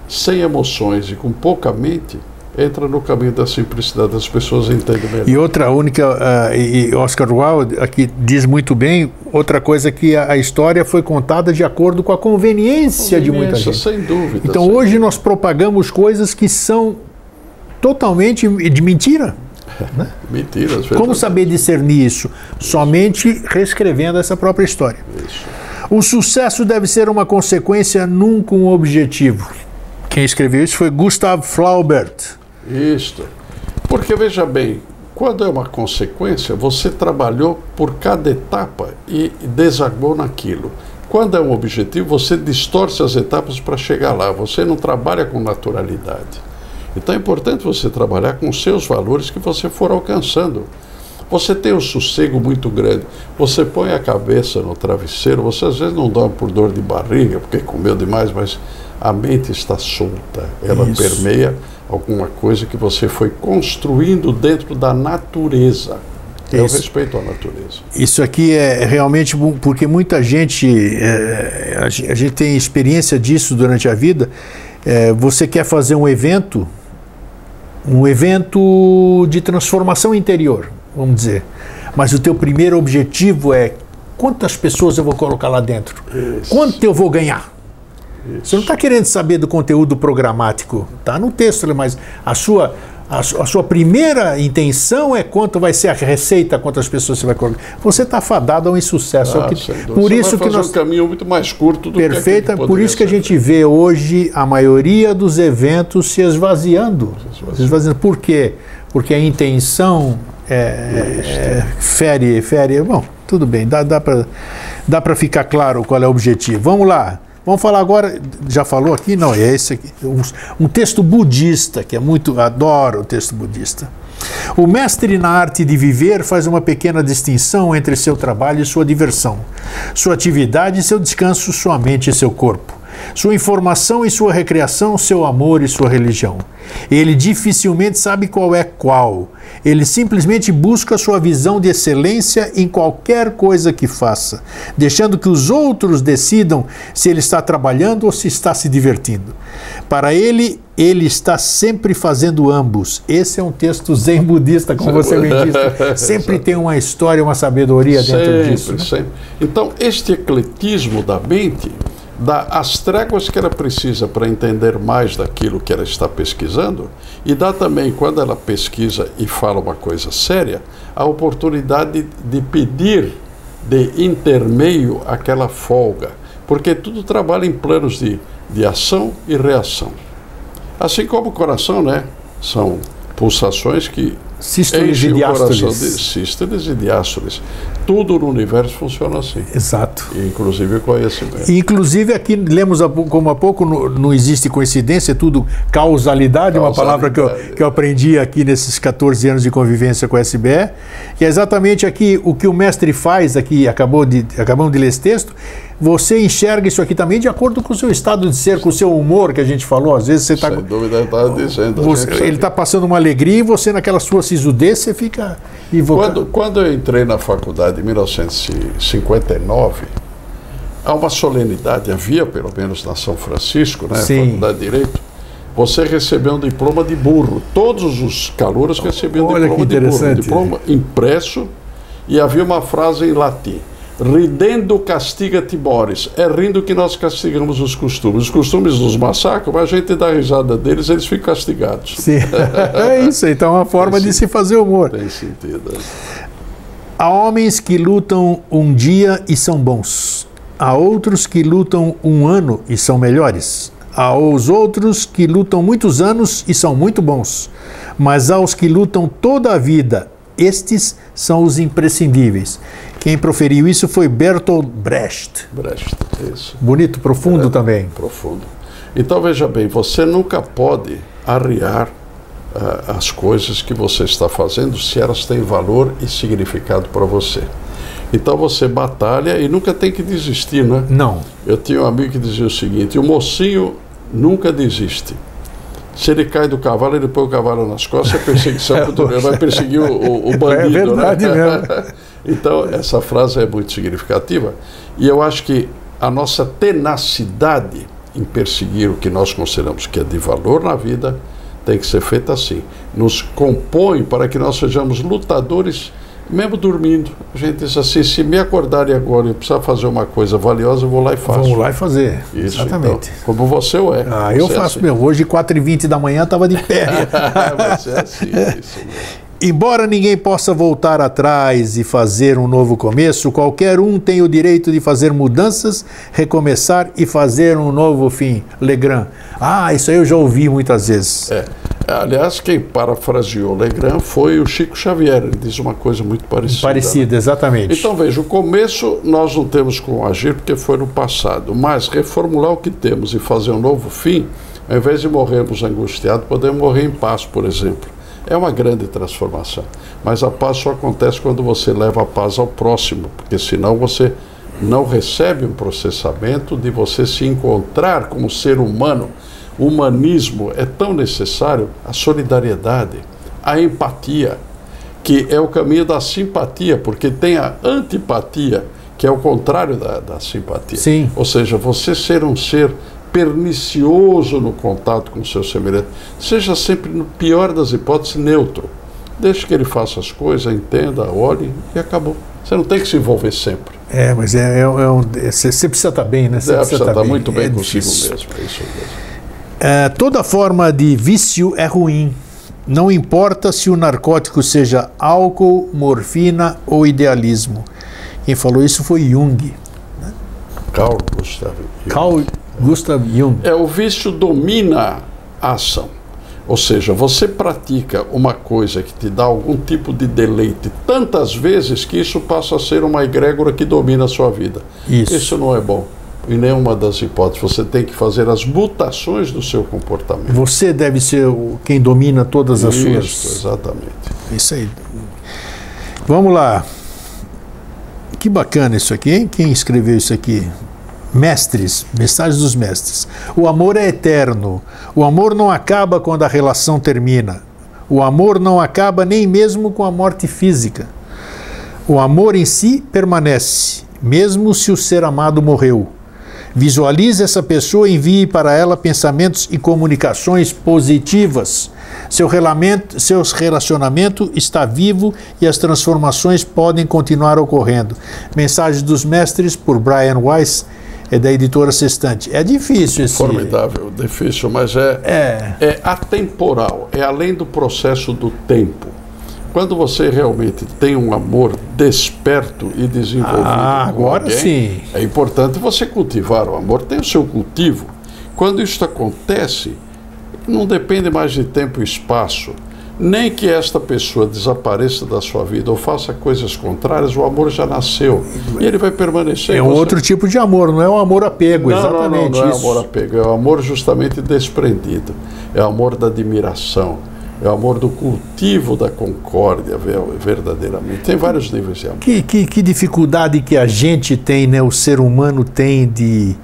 [SPEAKER 2] sem emoções e com pouca mente, entra no caminho da simplicidade, as pessoas entendem melhor.
[SPEAKER 1] E outra e Oscar Wilde aqui diz muito bem, outra coisa que a história foi contada de acordo com a conveniência de muita gente.
[SPEAKER 2] Sem dúvida.
[SPEAKER 1] Então hoje nós propagamos coisas que são totalmente de mentira. Né?
[SPEAKER 2] Mentiras.
[SPEAKER 1] Como saber discernir isso? Somente reescrevendo essa própria história.
[SPEAKER 2] Isso.
[SPEAKER 1] O sucesso deve ser uma consequência, nunca um objetivo. Quem escreveu isso foi Gustav Flaubert.
[SPEAKER 2] Isso. Porque, veja bem, quando é uma consequência, você trabalhou por cada etapa e desagou naquilo. Quando é um objetivo, você distorce as etapas para chegar lá. Você não trabalha com naturalidade. Então é importante você trabalhar com os seus valores que você for alcançando. você tem um sossego muito grande. Você põe a cabeça no travesseiro, você às vezes não dorme por dor de barriga, porque comeu demais, mas a mente está solta. Ela permeia alguma coisa que você foi construindo dentro da natureza. Eu respeito a natureza.
[SPEAKER 1] Isso aqui é realmente bom, porque muita gente, a gente tem experiência disso durante a vida. Você quer fazer um evento de transformação interior, vamos dizer. Mas o teu primeiro objetivo é quantas pessoas eu vou colocar lá dentro? Isso. Quanto eu vou ganhar? Isso. Você não está querendo saber do conteúdo programático, está no texto, mas a sua primeira intenção é quanto vai ser a receita, quantas pessoas você vai colocar. Você está fadado ao insucesso. Por isso que nós,
[SPEAKER 2] um caminho muito mais curto do
[SPEAKER 1] perfeita,
[SPEAKER 2] que
[SPEAKER 1] por isso que a gente vê hoje a maioria dos eventos se esvaziando. Por quê? Porque a intenção fere. Bom, tudo bem, dá para ficar claro qual é o objetivo. Vamos lá. Vamos falar agora, já falou aqui? Não, é esse aqui. Um texto budista, que é muito, adoro o texto budista. O mestre na arte de viver faz uma pequena distinção entre seu trabalho e sua diversão, sua atividade e seu descanso, sua mente e seu corpo, sua informação e sua recreação, seu amor e sua religião. Ele dificilmente sabe qual é qual. Ele simplesmente busca sua visão de excelência em qualquer coisa que faça, deixando que os outros decidam se ele está trabalhando ou se está se divertindo. Para ele, ele está sempre fazendo ambos. Esse é um texto zen budista, como você me disse. Sempre tem uma história, uma sabedoria dentro disso. Né?
[SPEAKER 2] Sempre. Então, este ecletismo da mente dá as tréguas que ela precisa para entender mais daquilo que ela está pesquisando, e dá também, quando ela pesquisa e fala uma coisa séria, a oportunidade de pedir de intermeio aquela folga, porque tudo trabalha em planos de ação e reação. Assim como o coração, né? São pulsações que enchem o coração de sístoles e diástoles. Tudo no universo funciona assim.
[SPEAKER 1] Exato.
[SPEAKER 2] Inclusive o conhecimento.
[SPEAKER 1] Inclusive aqui, lemos como há pouco, não existe coincidência, é tudo causalidade, uma palavra que eu aprendi aqui nesses 14 anos de convivência com a SBE, que é exatamente aqui o que o mestre faz, aqui acabamos de ler esse texto, você enxerga isso aqui também de acordo com o seu estado de ser, com o seu humor, que a gente falou, às vezes você está...
[SPEAKER 2] Sem dúvida, ele está dizendo.
[SPEAKER 1] Ele está passando uma alegria e você, naquela sua sisudez, você fica invocando.
[SPEAKER 2] Quando eu entrei na faculdade em 1959, há uma solenidade, havia pelo menos na São Francisco, né, Faculdade de Direito, você recebeu um diploma de burro. Todos os calouros recebiam um diploma de burro, um diploma impresso, e havia uma frase em latim: ridendo castiga timores. É rindo que nós castigamos os costumes. Os costumes nos massacram, mas a gente dá risada deles, eles ficam castigados.
[SPEAKER 1] Sim. É isso, então é uma forma de se fazer humor.
[SPEAKER 2] Tem sentido.
[SPEAKER 1] Há homens que lutam um dia e são bons. Há outros que lutam um ano e são melhores. Há os outros que lutam muitos anos e são muito bons. Mas há os que lutam toda a vida. Estes são os imprescindíveis. Quem proferiu isso foi Bertolt Brecht.
[SPEAKER 2] Brecht, isso.
[SPEAKER 1] Bonito, profundo também.
[SPEAKER 2] Profundo. Então, veja bem, você nunca pode arriar as coisas que você está fazendo se elas têm valor e significado para você. Então, você batalha e nunca tem que desistir, né?
[SPEAKER 1] Não.
[SPEAKER 2] Eu tinha um amigo que dizia o seguinte: o mocinho nunca desiste. Se ele cai do cavalo, ele põe o cavalo nas costas, é perseguição, ele vai perseguir o bandido. É
[SPEAKER 1] verdade, né? Mesmo.
[SPEAKER 2] Então, essa frase é muito significativa, e eu acho que a nossa tenacidade em perseguir o que nós consideramos que é de valor na vida tem que ser feita assim. Nos compõe para que nós sejamos lutadores, mesmo dormindo. A gente diz assim: se me acordarem agora e eu precisar fazer uma coisa valiosa, eu vou lá e faço.
[SPEAKER 1] Vamos lá e fazer.
[SPEAKER 2] Isso,
[SPEAKER 1] exatamente.
[SPEAKER 2] Então, como você é.
[SPEAKER 1] Eu faço, assim. Hoje 4h20 da manhã estava de pé.
[SPEAKER 2] Você é assim, isso mesmo.
[SPEAKER 1] Embora ninguém possa voltar atrás e fazer um novo começo, qualquer um tem o direito de fazer mudanças, recomeçar e fazer um novo fim. Legrand. Isso aí eu já ouvi muitas vezes.
[SPEAKER 2] Aliás, quem parafraseou Legrand foi o Chico Xavier. Ele diz uma coisa muito parecida.
[SPEAKER 1] Parecida, exatamente.
[SPEAKER 2] Então, veja, o começo nós não temos como agir porque foi no passado, mas reformular o que temos e fazer um novo fim, ao invés de morrermos angustiados, podemos morrer em paz, por exemplo. É uma grande transformação. Mas a paz só acontece quando você leva a paz ao próximo, porque senão você não recebe um processamento de você se encontrar como ser humano. O humanismo é tão necessário, a solidariedade, a empatia, que é o caminho da simpatia, porque tem a antipatia, que é o contrário da simpatia.
[SPEAKER 1] Sim.
[SPEAKER 2] Ou seja, você ser um ser pernicioso no contato com o seu semelhante, seja sempre, no pior das hipóteses, neutro. Deixe que ele faça as coisas, entenda, olhe e acabou. Você não tem que se envolver sempre.
[SPEAKER 1] Mas você precisa estar bem, né?
[SPEAKER 2] Você precisa estar muito bem consigo
[SPEAKER 1] difícil
[SPEAKER 2] mesmo. É isso mesmo.
[SPEAKER 1] Toda forma de vício é ruim. Não importa se o narcótico seja álcool, morfina ou idealismo. Quem falou isso foi Jung. Né?
[SPEAKER 2] Carl Gustav Jung.
[SPEAKER 1] Carl Gustav Jung.
[SPEAKER 2] O vício domina a ação. Ou seja, você pratica uma coisa que te dá algum tipo de deleite tantas vezes que isso passa a ser uma egrégora que domina a sua vida. Isso não é bom. Em nenhuma das hipóteses. Você tem que fazer as mutações do seu comportamento.
[SPEAKER 1] Você deve ser quem domina todas as suas...
[SPEAKER 2] Isso, exatamente.
[SPEAKER 1] Isso aí. Vamos lá. Que bacana isso aqui, hein? Quem escreveu isso aqui? Mestres, mensagens dos mestres. O amor é eterno. O amor não acaba quando a relação termina. O amor não acaba nem mesmo com a morte física. O amor em si permanece, mesmo se o ser amado morreu. Visualize essa pessoa e envie para ela pensamentos e comunicações positivas. Seu relacionamento está vivo e as transformações podem continuar ocorrendo. Mensagem dos Mestres, por Brian Weiss, da editora Sextante. É difícil esse...
[SPEAKER 2] Formidável, difícil, mas é atemporal, é além do processo do tempo. Quando você realmente tem um amor desperto e desenvolvido
[SPEAKER 1] agora
[SPEAKER 2] alguém,
[SPEAKER 1] sim.
[SPEAKER 2] É importante você cultivar o amor, tem o seu cultivo. Quando isso acontece, não depende mais de tempo e espaço, nem que esta pessoa desapareça da sua vida ou faça coisas contrárias, o amor já nasceu e ele vai permanecer.
[SPEAKER 1] É outro tipo de amor, não é o amor apego, exatamente
[SPEAKER 2] não é
[SPEAKER 1] isso.
[SPEAKER 2] amor apego, é o amor justamente desprendido, é o amor da admiração. É o amor do cultivo da concórdia, verdadeiramente. Tem vários níveis de amor.
[SPEAKER 1] Que dificuldade que a gente tem, né? O ser humano tem de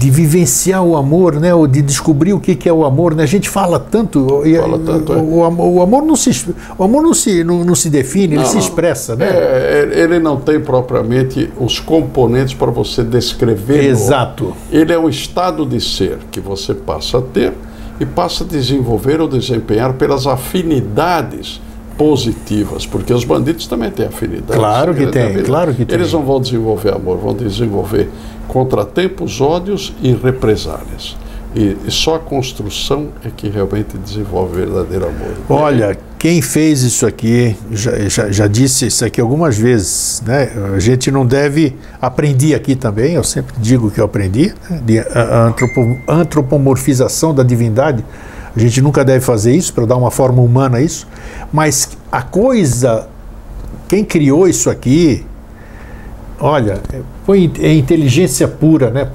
[SPEAKER 1] vivenciar o amor, né? Ou de descobrir o que é o amor, né? A gente fala tanto. O amor não se define, ele se expressa, né?
[SPEAKER 2] Ele não tem propriamente os componentes para você descrever.
[SPEAKER 1] Exato.
[SPEAKER 2] Ele é um estado de ser que você passa a ter e passa a desenvolver ou desempenhar pelas afinidades positivas, porque os bandidos também têm afinidades.
[SPEAKER 1] Claro que tem, claro que tem.
[SPEAKER 2] Eles não vão desenvolver amor, vão desenvolver contratempos, ódios e represálias. E só a construção é que realmente desenvolve verdadeiro amor.
[SPEAKER 1] Olha, quem fez isso aqui, já disse isso aqui algumas vezes, né? A gente não deve, aprendi aqui também, eu sempre digo que eu aprendi, né? De antropomorfização da divindade. A gente nunca deve fazer isso para dar uma forma humana a isso, mas a coisa, quem criou isso aqui, olha, foi inteligência pura, né?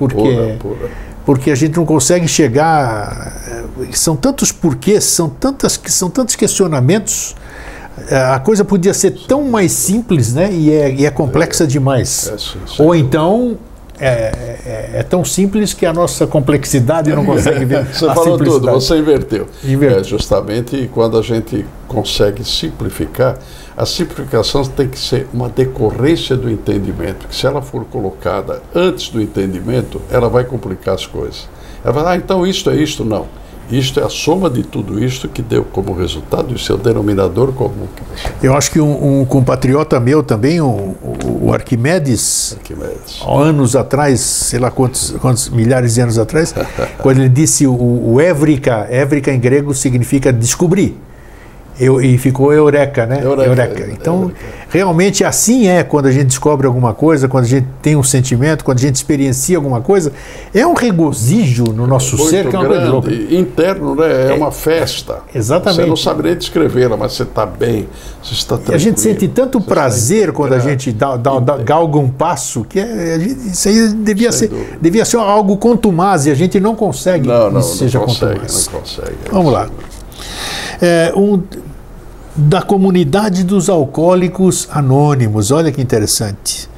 [SPEAKER 1] Porque a gente não consegue chegar. São tantos porquês, são tantos questionamentos. A coisa podia ser tão mais simples, né? E é complexa demais.
[SPEAKER 2] Sim.
[SPEAKER 1] Ou então é tão simples que a nossa complexidade não consegue ver.
[SPEAKER 2] Você falou tudo, você inverteu.
[SPEAKER 1] Inverteu.
[SPEAKER 2] Justamente quando a gente consegue simplificar, a simplificação tem que ser uma decorrência do entendimento, que se ela for colocada antes do entendimento, ela vai complicar as coisas. Ela vai, então isto é isto, não. Isto é a soma de tudo isto que deu como resultado o seu denominador comum.
[SPEAKER 1] Eu acho que um compatriota meu também, o Arquimedes, anos atrás, sei lá quantos milhares de anos atrás, quando ele disse o Évrika em grego significa descobrir. E ficou Eureka, né? Eureka. Então, realmente assim é quando a gente descobre alguma coisa, quando a gente tem um sentimento, quando a gente experiencia alguma coisa, é um regozijo no nosso ser, que é uma coisa louca.
[SPEAKER 2] Interno, né? É uma festa.
[SPEAKER 1] Exatamente.
[SPEAKER 2] Você não sabe nem descrevê-la, mas você está bem, você está tranquilo.
[SPEAKER 1] E a gente sente tanto prazer quando a gente galga um passo, que isso aí devia ser algo contumaz e a gente não consegue
[SPEAKER 2] não
[SPEAKER 1] que isso seja contumaz.
[SPEAKER 2] Não consegue.
[SPEAKER 1] Vamos lá. Da comunidade dos alcoólicos anônimos, olha que interessante.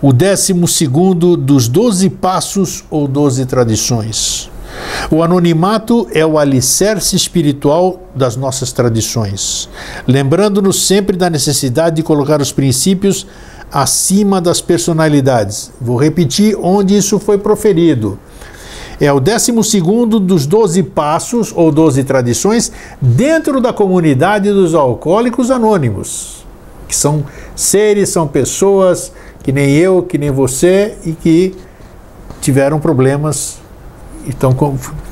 [SPEAKER 1] O 12º dos 12 passos ou 12 tradições. O anonimato é o alicerce espiritual das nossas tradições, lembrando-nos sempre da necessidade de colocar os princípios acima das personalidades. Vou repetir onde isso foi proferido. É o 12º dos 12 passos ou 12 tradições dentro da comunidade dos alcoólicos anônimos, que são seres, são pessoas que nem eu, que nem você e que tiveram problemas e estão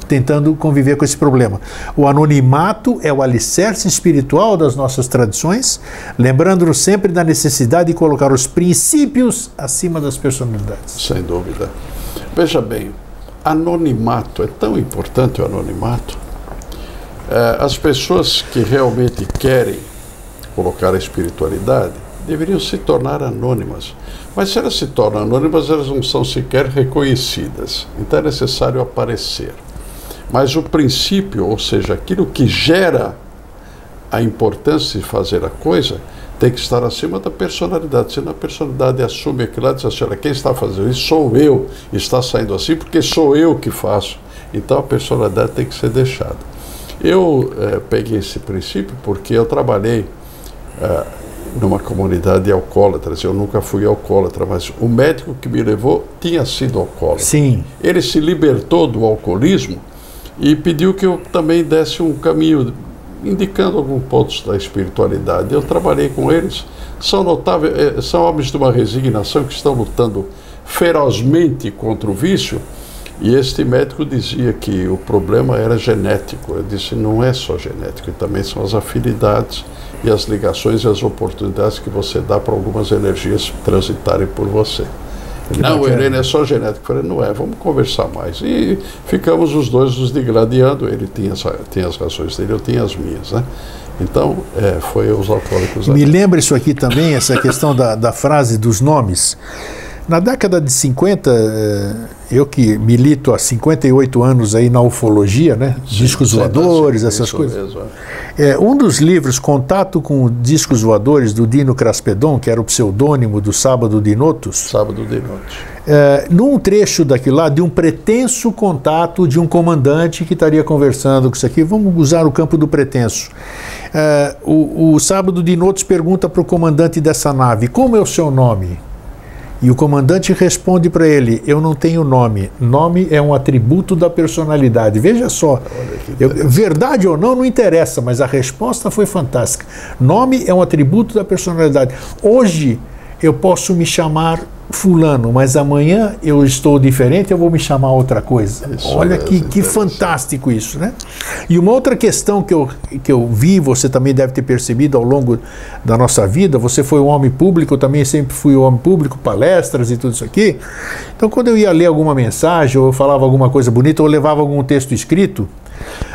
[SPEAKER 1] tentando conviver com esse problema. O anonimato é o alicerce espiritual das nossas tradições, lembrando-nos sempre da necessidade de colocar os princípios acima das personalidades.
[SPEAKER 2] Sem dúvida. Veja bem, anonimato, é tão importante o anonimato. As pessoas que realmente querem colocar a espiritualidade deveriam se tornar anônimas. Mas se elas se tornam anônimas, elas não são sequer reconhecidas. Então é necessário aparecer. Mas o princípio, ou seja, aquilo que gera a importância de fazer a coisa, tem que estar acima da personalidade. Se a personalidade assume aquilo lá e diz assim, olha, quem está fazendo isso sou eu, está saindo assim porque sou eu que faço. Então a personalidade tem que ser deixada. Eu peguei esse princípio porque eu trabalhei numa comunidade de alcoólatras. Eu nunca fui alcoólatra, mas o médico que me levou tinha sido alcoólatra.
[SPEAKER 1] Sim.
[SPEAKER 2] Ele se libertou do alcoolismo e pediu que eu também desse um caminho, indicando alguns pontos da espiritualidade. Eu trabalhei com eles, são notáveis, são homens de uma resignação que estão lutando ferozmente contra o vício, e este médico dizia que o problema era genético. Eu disse, não é só genético, também são as afinidades e as ligações e as oportunidades que você dá para algumas energias transitarem por você. Não, Irene, é só genético. Eu falei, não é, vamos conversar mais. E ficamos os dois nos digladiando. Ele tinha as razões dele, eu tinha as minhas, né? Então, foi os alcoólicos.
[SPEAKER 1] Me lembra isso aqui também, essa questão da frase dos nomes. Na década de 50, eu que milito há 58 anos aí na ufologia, né? Sim, discos voadores, essas coisas. Mesmo. Um dos livros, Contato com Discos Voadores, do Dino Kraspedon, que era o pseudônimo do Sábado de Notos.
[SPEAKER 2] Sábado de Notos.
[SPEAKER 1] Num trecho daquilo lá, de um pretenso contato de um comandante que estaria conversando com isso aqui. Vamos usar o campo do pretenso. O Sábado de Notos pergunta para o comandante dessa nave, como é o seu nome? E o comandante responde para ele, eu não tenho nome. Nome é um atributo da personalidade. Veja só, verdade ou não interessa, mas a resposta foi fantástica. Nome é um atributo da personalidade. Hoje eu posso me chamar fulano, mas amanhã eu estou diferente, eu vou me chamar outra coisa. Olha que fantástico isso, né? E uma outra questão que eu vi, você também deve ter percebido ao longo da nossa vida, você foi um homem público, eu também sempre fui um homem público, palestras e tudo isso aqui. Então quando eu ia ler alguma mensagem, ou eu falava alguma coisa bonita, ou eu levava algum texto escrito,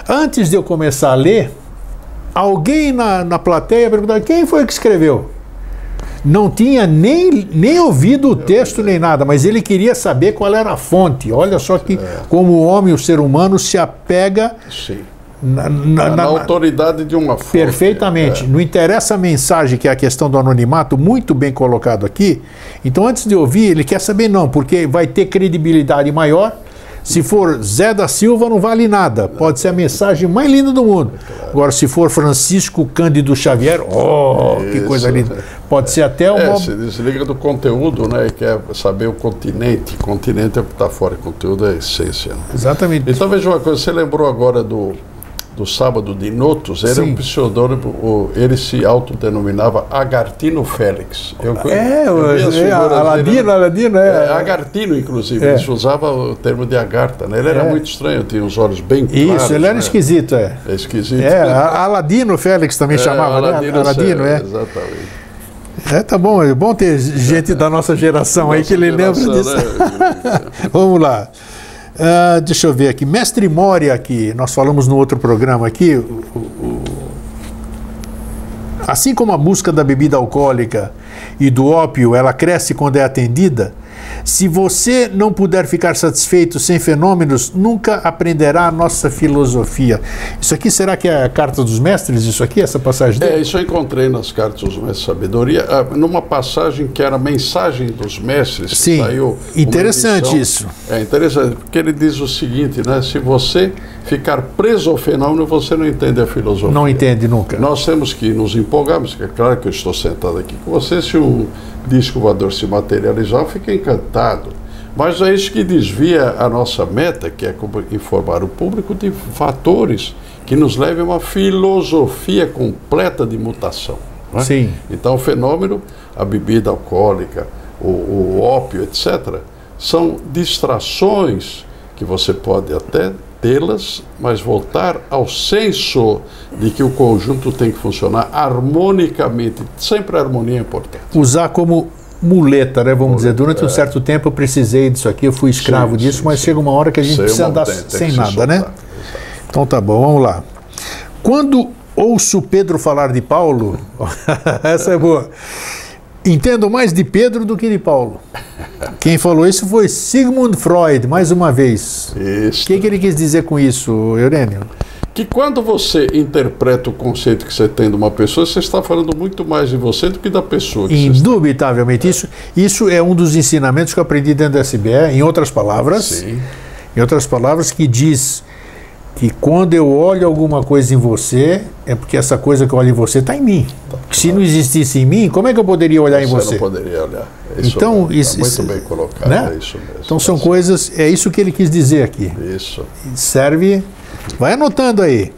[SPEAKER 1] antes de eu começar a ler, alguém na plateia perguntava, quem foi que escreveu? Não tinha nem ouvido o texto nem nada, mas ele queria saber qual era a fonte. Olha só que como o homem, o ser humano, se apega na
[SPEAKER 2] autoridade de uma fonte.
[SPEAKER 1] Perfeitamente. Não interessa a mensagem, que é a questão do anonimato, muito bem colocado aqui. Então, antes de ouvir, ele quer saber não, porque vai ter credibilidade maior. Se for Zé da Silva, não vale nada. Pode ser a mensagem mais linda do mundo. Agora, se for Francisco Cândido Xavier, que coisa linda. Pode ser até uma...
[SPEAKER 2] se desliga do conteúdo, né? E quer saber o continente. Continente é o que está fora, o conteúdo é a essência. Né?
[SPEAKER 1] Exatamente.
[SPEAKER 2] Então, veja uma coisa, você lembrou agora do Sábado de Notos, ele é um pseudônimo, ele se autodenominava Agartino Félix.
[SPEAKER 1] Aladino,
[SPEAKER 2] Agartino, inclusive, ele usava o termo de Agartha, né? Ele era muito estranho, tinha os olhos bem claros.
[SPEAKER 1] Isso, ele era esquisito,
[SPEAKER 2] É esquisito.
[SPEAKER 1] Aladino Félix também chamava,
[SPEAKER 2] Aladino,
[SPEAKER 1] né? Aladino,
[SPEAKER 2] exatamente.
[SPEAKER 1] Tá bom, é bom ter gente da nossa geração aí que ele lembra disso. Né? Vamos lá. Deixa eu ver aqui, Mestre Moria, que nós falamos no outro programa aqui, assim como a busca da bebida alcoólica e do ópio, ela cresce quando é atendida, Se você não puder ficar satisfeito sem fenômenos, nunca aprenderá a nossa filosofia. Isso aqui será que é a Carta dos Mestres? Isso aqui, essa passagem dele?
[SPEAKER 2] Isso eu encontrei nas Cartas dos Mestres de Sabedoria, numa passagem que era a Mensagem dos Mestres.
[SPEAKER 1] Sim,
[SPEAKER 2] saiu
[SPEAKER 1] interessante isso.
[SPEAKER 2] É interessante, porque ele diz o seguinte, né? Se você ficar preso ao fenômeno, você não entende a filosofia.
[SPEAKER 1] Não entende nunca.
[SPEAKER 2] Nós temos que nos empolgarmos, é claro que eu estou sentado aqui com você, se um disco voador se materializar, eu fico encantado. Mas é isso que desvia a nossa meta, que é informar o público de fatores que nos levem a uma filosofia completa de mutação. Né?
[SPEAKER 1] Sim.
[SPEAKER 2] Então o fenômeno, a bebida alcoólica, o ópio, etc., são distrações que você pode até tê-las, mas voltar ao senso de que o conjunto tem que funcionar harmonicamente. Sempre a harmonia é importante.
[SPEAKER 1] Usar como muleta, né? Vamos dizer, durante um certo tempo eu precisei disso aqui, eu fui escravo disso, mas chega uma hora que a gente precisa andar sem nada, né? Então tá bom, vamos lá. Quando ouço Pedro falar de Paulo, essa é boa, entendo mais de Pedro do que de Paulo. Quem falou isso foi Sigmund Freud, mais uma vez.
[SPEAKER 2] Isso.
[SPEAKER 1] O que ele quis dizer com isso, Eurênio?
[SPEAKER 2] Que quando você interpreta o conceito que você tem de uma pessoa, você está falando muito mais de você do que da pessoa.
[SPEAKER 1] Indubitavelmente. Isso é um dos ensinamentos que eu aprendi dentro da SBE, em outras palavras.
[SPEAKER 2] Sim.
[SPEAKER 1] Em outras palavras, que diz que quando eu olho alguma coisa em você, é porque essa coisa que eu olho em você está em mim. Se não existisse em mim, como é que eu poderia olhar em você?
[SPEAKER 2] Você não poderia olhar.
[SPEAKER 1] Então,
[SPEAKER 2] isso muito bem colocado,
[SPEAKER 1] né?
[SPEAKER 2] É isso mesmo.
[SPEAKER 1] Então são coisas, é isso que ele quis dizer aqui.
[SPEAKER 2] Isso.
[SPEAKER 1] Serve, vai anotando aí.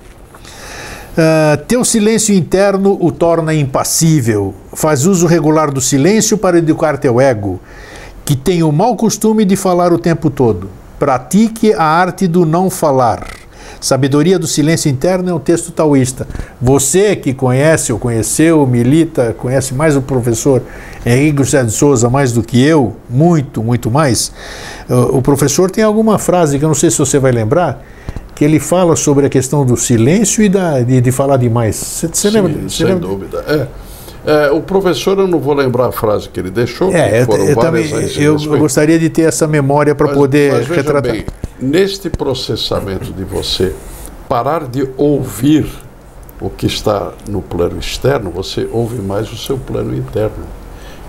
[SPEAKER 1] Teu silêncio interno o torna impassível. Faz uso regular do silêncio para educar teu ego, que tem o mau costume de falar o tempo todo. Pratique a arte do não falar. Sabedoria do silêncio interno é um texto taoísta. Você que conhece, ou conheceu, milita, conhece mais o professor Henrique José de Souza mais do que eu, muito, muito mais. O professor tem alguma frase que eu não sei se você vai lembrar, que ele fala sobre a questão do silêncio e de falar demais. Você lembra?
[SPEAKER 2] Sem dúvida. O professor, eu não vou lembrar a frase que ele deixou,
[SPEAKER 1] eu gostaria de ter essa memória para poder retratar.
[SPEAKER 2] Bem, neste processamento de você parar de ouvir o que está no plano externo, você ouve mais o seu plano interno.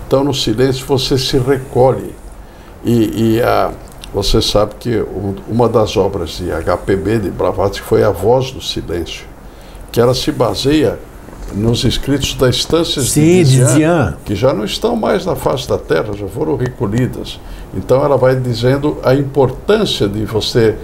[SPEAKER 2] Então, no silêncio, você se recolhe. Você sabe que uma das obras de HPB, de Blavatsky, foi A Voz do Silêncio, que ela se baseia nos escritos das estâncias de Dzian, que já não estão mais na face da Terra, já foram recolhidas. Então ela vai dizendo a importância de você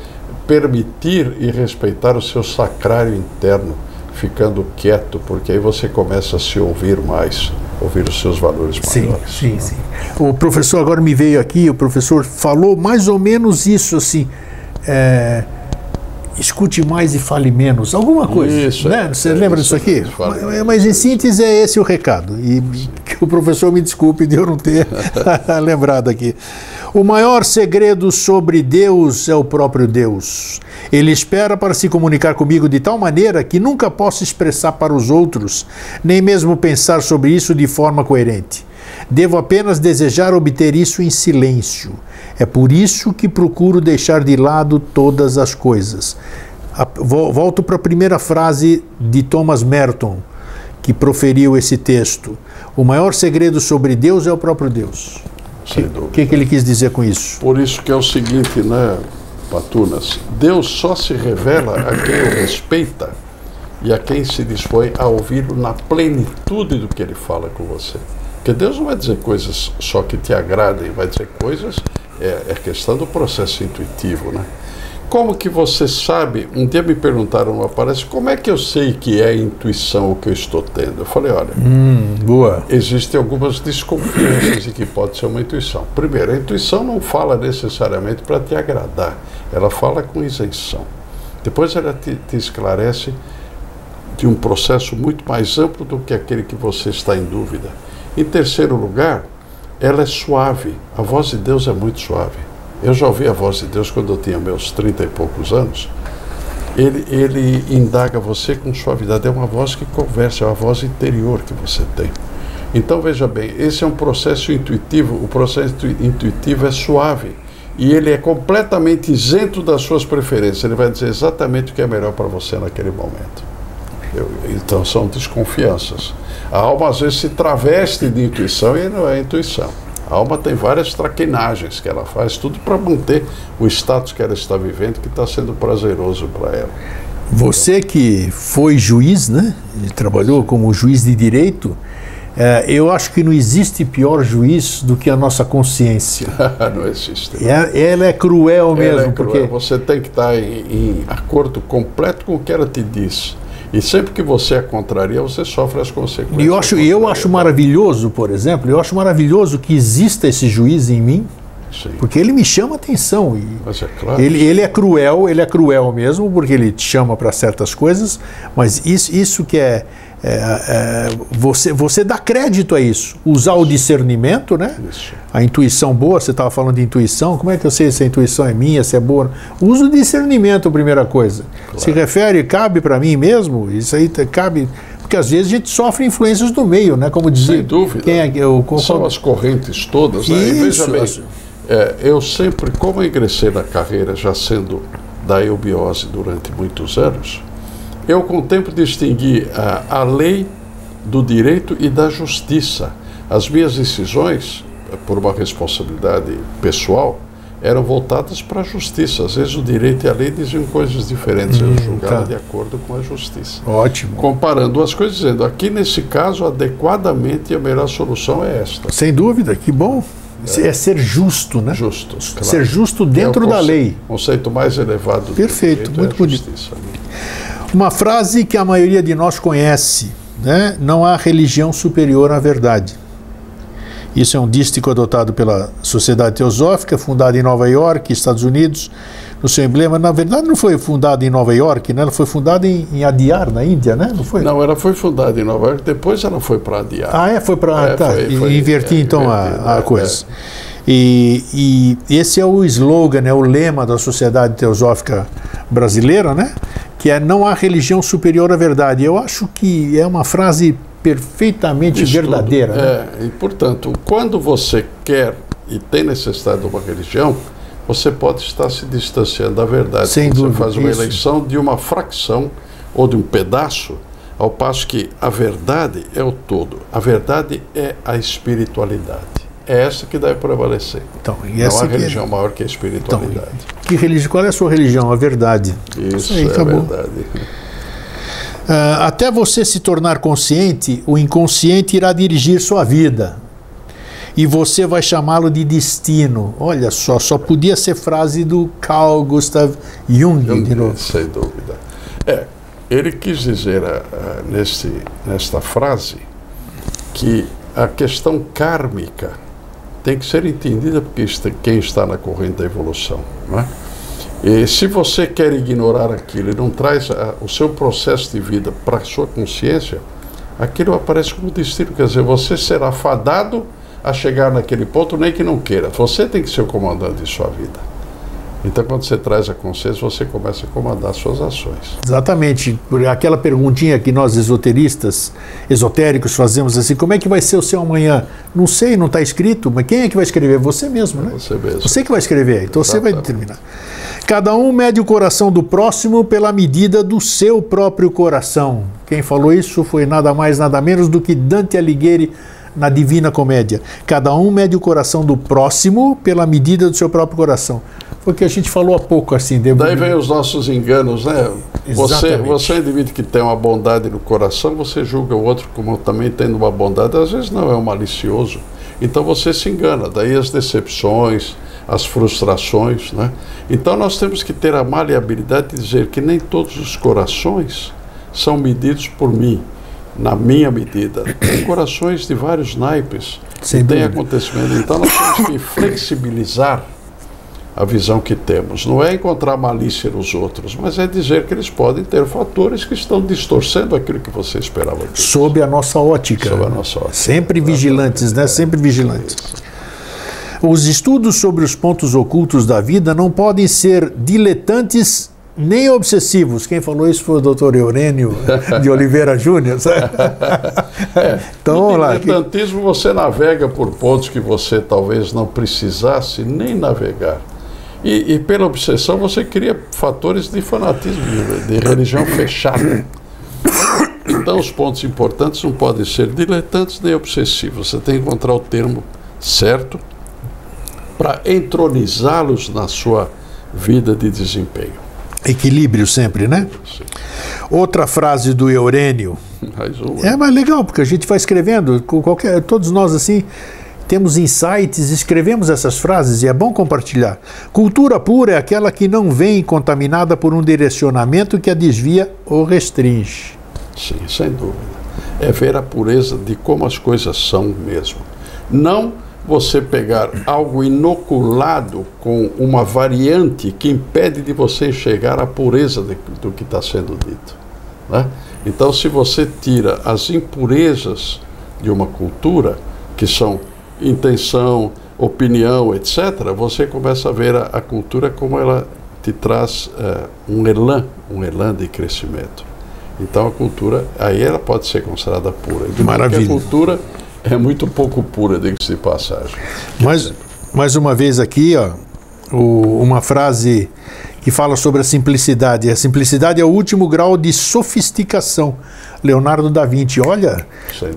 [SPEAKER 2] permitir e respeitar o seu sacrário interno, ficando quieto, porque aí você começa a se ouvir mais, ouvir os seus valores maiores.
[SPEAKER 1] Sim. O professor agora me veio aqui, o professor falou mais ou menos isso assim, escute mais e fale menos, alguma coisa. Isso, né? Você lembra disso aqui? Mas em síntese é esse o recado. E que o professor me desculpe de eu não ter lembrado aqui. O maior segredo sobre Deus é o próprio Deus. Ele espera para se comunicar comigo de tal maneira que nunca posso expressar para os outros, nem mesmo pensar sobre isso de forma coerente. Devo apenas desejar obter isso em silêncio. É por isso que procuro deixar de lado todas as coisas. Volto para a primeira frase de Thomas Merton, que proferiu esse texto. O maior segredo sobre Deus é o próprio Deus. O que ele quis dizer com isso?
[SPEAKER 2] Por isso que é o seguinte, né, Patunas? Deus só se revela a quem o respeita e a quem se dispõe a ouvi-lo na plenitude do que ele fala com você. Porque Deus não vai dizer coisas só que te agradem, vai dizer coisas, é questão do processo intuitivo, né? Como que você sabe, um dia me perguntaram numa palestra, como é que eu sei que é intuição o que eu estou tendo? Eu falei, olha,
[SPEAKER 1] boa.
[SPEAKER 2] Existem algumas desconfianças de que pode ser uma intuição. Primeiro, a intuição não fala necessariamente para te agradar, ela fala com isenção. Depois ela te esclarece de um processo muito mais amplo do que aquele que você está em dúvida. Em terceiro lugar, ela é suave. A voz de Deus é muito suave. Eu já ouvi a voz de Deus quando eu tinha meus 30 e poucos anos. Ele indaga você com suavidade. É uma voz que conversa, é uma voz interior que você tem. Então, veja bem, esse é um processo intuitivo. O processo intuitivo é suave. E ele é completamente isento das suas preferências. Ele vai dizer exatamente o que é melhor para você naquele momento. Então, são desconfianças. A alma, às vezes, se traveste de intuição e não é intuição. A alma tem várias traquinagens que ela faz, tudo para manter o status que ela está vivendo, que está sendo prazeroso para ela.
[SPEAKER 1] Você que foi juiz, né? E trabalhou como juiz de direito, eu acho que não existe pior juiz do que a nossa consciência.
[SPEAKER 2] Não existe.
[SPEAKER 1] Ela é cruel mesmo.
[SPEAKER 2] Ela é cruel.
[SPEAKER 1] Porque
[SPEAKER 2] você tem que estar em acordo completo com o que ela te diz. E sempre que você a contraria, você sofre as consequências.
[SPEAKER 1] E eu acho maravilhoso, por exemplo, eu acho maravilhoso que exista esse juiz em mim,
[SPEAKER 2] sim,
[SPEAKER 1] porque ele me chama atenção. E
[SPEAKER 2] mas é claro.
[SPEAKER 1] ele é cruel mesmo, porque ele te chama para certas coisas, mas isso que você dá crédito a isso. Usar o discernimento, né?
[SPEAKER 2] Isso.
[SPEAKER 1] A intuição boa, você estava falando de intuição, como é que eu sei se a intuição é minha, se é boa? Usa o discernimento, primeira coisa. Claro. Se refere, cabe para mim mesmo? Isso aí cabe... Porque às vezes a gente sofre influências do meio, né? Como dizia...
[SPEAKER 2] Sem dúvida. São as correntes todas, né?
[SPEAKER 1] Isso,
[SPEAKER 2] e veja bem, eu sempre, como eu ingressei na carreira já sendo da eubiose durante muitos anos, eu com o tempo distingui a lei do direito e da justiça. As minhas decisões, por uma responsabilidade pessoal, eram voltadas para a justiça. Às vezes o direito e a lei diziam coisas diferentes, eu julgava de acordo com a justiça.
[SPEAKER 1] Ótimo.
[SPEAKER 2] Comparando as coisas, dizendo, aqui nesse caso, adequadamente, a melhor solução é esta.
[SPEAKER 1] Sem dúvida, que bom. É ser justo, né?
[SPEAKER 2] Justo, claro.
[SPEAKER 1] Ser justo dentro da lei.
[SPEAKER 2] O conceito mais elevado do
[SPEAKER 1] Perfeito,
[SPEAKER 2] direito
[SPEAKER 1] muito
[SPEAKER 2] é a
[SPEAKER 1] bonito.
[SPEAKER 2] justiça.
[SPEAKER 1] Uma frase que a maioria de nós conhece, né? Não há religião superior à verdade. Isso é um dístico adotado pela Sociedade Teosófica, fundada em Nova York, Estados Unidos, no seu emblema. Na verdade, não foi fundada em Nova York, né? Ela foi fundada em Adyar, na Índia, né? Não foi?
[SPEAKER 2] Não, ela foi fundada em Nova York, depois ela foi para Adyar.
[SPEAKER 1] Ah, foi para... inverti então a coisa. E esse é o slogan, né? O lema da Sociedade Teosófica Brasileira, né? Que é não há religião superior à verdade. Eu acho que é uma frase perfeitamente verdadeira. Né?
[SPEAKER 2] E, portanto, quando você quer e tem necessidade de uma religião, você pode estar se distanciando da verdade.
[SPEAKER 1] Sem dúvida.
[SPEAKER 2] Você faz uma eleição de uma fração ou de um pedaço, ao passo que a verdade é o todo. A verdade é a espiritualidade. É essa que deve prevalecer.
[SPEAKER 1] Então,
[SPEAKER 2] não há religião maior que a espiritualidade.
[SPEAKER 1] Então, qual é a sua religião? A verdade.
[SPEAKER 2] Isso aí, é a verdade.
[SPEAKER 1] Até você se tornar consciente, o inconsciente irá dirigir sua vida. E você vai chamá-lo de destino. Olha só podia ser frase do Carl Gustav Jung de novo.
[SPEAKER 2] Sem dúvida. Ele quis dizer nesta frase que a questão kármica tem que ser entendida porque quem está na corrente da evolução, não é? E se você quer ignorar aquilo e não traz o seu processo de vida para a sua consciência, aquilo aparece como destino. Quer dizer, você será fadado a chegar naquele ponto, nem que não queira. Você tem que ser o comandante de sua vida. Então, quando você traz a consciência, você começa a comandar suas ações.
[SPEAKER 1] Exatamente. Aquela perguntinha que nós esotéricos fazemos assim, como é que vai ser o seu amanhã? Não sei, não está escrito, mas quem é que vai escrever? Você mesmo, né?
[SPEAKER 2] Você mesmo.
[SPEAKER 1] Você que vai escrever, então você vai determinar. Cada um mede o coração do próximo pela medida do seu próprio coração. Quem falou isso foi nada mais, nada menos do que Dante Alighieri na Divina Comédia. Cada um mede o coração do próximo pela medida do seu próprio coração. Foi o que a gente falou há pouco, assim.
[SPEAKER 2] Daí vem os nossos enganos, né? Você é um indivíduo que tem uma bondade no coração, você julga o outro como também tendo uma bondade, às vezes não, é um malicioso. Então você se engana, daí as decepções, as frustrações, né? Então nós temos que ter a maleabilidade de dizer que nem todos os corações são medidos por mim, na minha medida. Tem corações de vários naipes, tem acontecimento. Então nós temos que flexibilizar a visão que temos. Não é encontrar malícia nos outros, mas é dizer que eles podem ter fatores que estão distorcendo aquilo que você esperava deles.
[SPEAKER 1] Sob a nossa ótica.
[SPEAKER 2] Sob a nossa ótica.
[SPEAKER 1] Sempre vigilantes, né? Sempre vigilantes. Os estudos sobre os pontos ocultos da vida não podem ser diletantes nem obsessivos. Quem falou isso foi o Dr. Eurênio de Oliveira Júnior. Então, vamos lá.
[SPEAKER 2] No diletantismo você navega por pontos que você talvez não precisasse nem navegar. E pela obsessão você cria fatores de fanatismo, de religião fechada. Então os pontos importantes não podem ser diletantes nem obsessivos. Você tem que encontrar o termo certo para entronizá-los na sua vida de desempenho.
[SPEAKER 1] Equilíbrio sempre, né?
[SPEAKER 2] Sim.
[SPEAKER 1] Outra frase do Eurênio. Mas legal, porque a gente vai escrevendo, todos nós assim, temos insights, escrevemos essas frases e é bom compartilhar. Cultura pura é aquela que não vem contaminada por um direcionamento que a desvia ou restringe.
[SPEAKER 2] Sim, sem dúvida. É ver a pureza de como as coisas são mesmo. Não você pegar algo inoculado com uma variante que impede de você enxergar a pureza do que está sendo dito, né? Então, se você tira as impurezas de uma cultura, que são intenção, opinião, etc., você começa a ver a cultura como ela te traz um elan de crescimento. Então, a cultura, aí ela pode ser considerada pura.
[SPEAKER 1] Maravilha.
[SPEAKER 2] Porque a cultura é muito pouco pura, diga-se de passagem.
[SPEAKER 1] Mas, mais uma vez aqui, ó, uma frase que fala sobre a simplicidade. A simplicidade é o último grau de sofisticação. Leonardo da Vinci, olha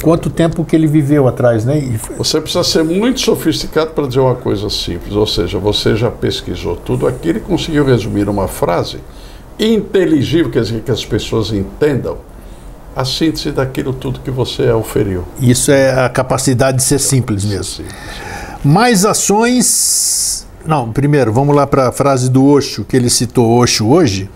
[SPEAKER 1] quanto tempo que ele viveu atrás, né?
[SPEAKER 2] Você precisa ser muito sofisticado para dizer uma coisa simples, ou seja, você já pesquisou tudo aquilo e conseguiu resumir uma frase inteligível, quer dizer, que as pessoas entendam a síntese daquilo tudo que você oferiu.
[SPEAKER 1] Isso é a capacidade de ser simples mesmo.
[SPEAKER 2] Sim.
[SPEAKER 1] Mais ações... Não, primeiro, vamos lá para a frase do Osho, que ele citou Osho hoje.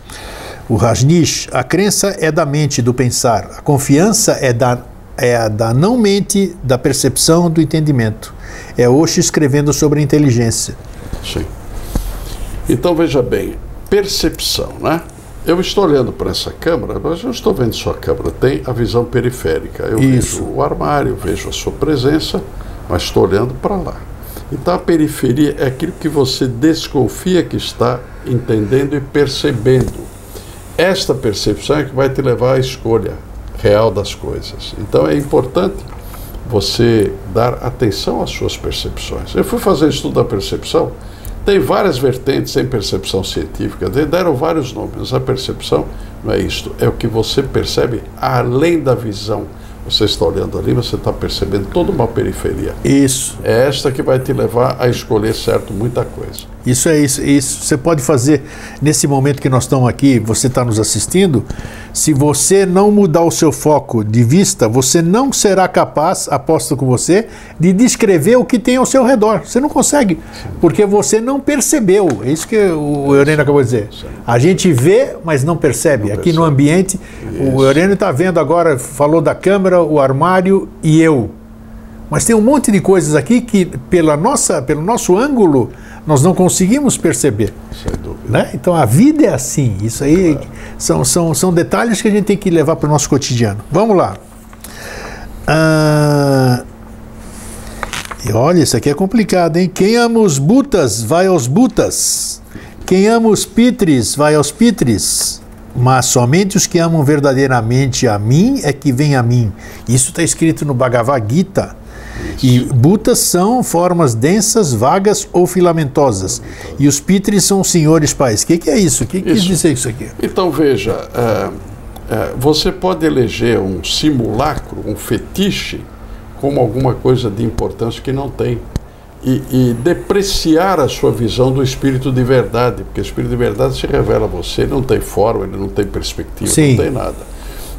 [SPEAKER 1] O Rajneesh: a crença é da mente, do pensar. A confiança é da não mente, da percepção, do entendimento. É Osho escrevendo sobre a inteligência.
[SPEAKER 2] Sim. Então, veja bem, percepção, né? Eu estou olhando para essa câmera, mas eu estou vendo sua câmera, tem a visão periférica. Eu vejo o armário, vejo a sua presença, mas estou olhando para lá. Então a periferia é aquilo que você desconfia que está entendendo e percebendo. Esta percepção é que vai te levar à escolha real das coisas. Então é importante você dar atenção às suas percepções. Eu fui fazer estudo da percepção. Tem várias vertentes em percepção científica, deram vários nomes. A percepção não é isto, é o que você percebe além da visão. Você está olhando ali, você está percebendo toda uma periferia.
[SPEAKER 1] Isso.
[SPEAKER 2] É esta que vai te levar a escolher certo muita coisa.
[SPEAKER 1] Isso é isso. Você pode fazer, nesse momento que nós estamos aqui, você está nos assistindo, se você não mudar o seu foco de vista, você não será capaz, aposto com você, de descrever o que tem ao seu redor. Você não consegue, porque você não percebeu. É isso que o Eurênio acabou de dizer. A gente vê, mas não percebe. Aqui no ambiente, o Eurênio está vendo agora, falou da câmera, o armário e eu. Mas tem um monte de coisas aqui que, pelo nosso ângulo, nós não conseguimos perceber.
[SPEAKER 2] Sem dúvida.
[SPEAKER 1] Né? Então a vida é assim. Isso aí são detalhes que a gente tem que levar para o nosso cotidiano. Vamos lá. E olha, isso aqui é complicado, hein? Quem ama os butas, vai aos butas. Quem ama os pitres, vai aos pitres. Mas somente os que amam verdadeiramente a mim é que vêm a mim. Isso está escrito no Bhagavad Gita. Isso. E butas são formas densas, vagas ou filamentosas. E os pitres são os senhores pais. O que é isso? O que quis dizer isso aqui?
[SPEAKER 2] Então veja, você pode eleger um simulacro, um fetiche, como alguma coisa de importância que não tem. E depreciar a sua visão do espírito de verdade, porque o espírito de verdade se revela a você, ele não tem forma, ele não tem perspectiva,
[SPEAKER 1] Sim.
[SPEAKER 2] Não tem nada.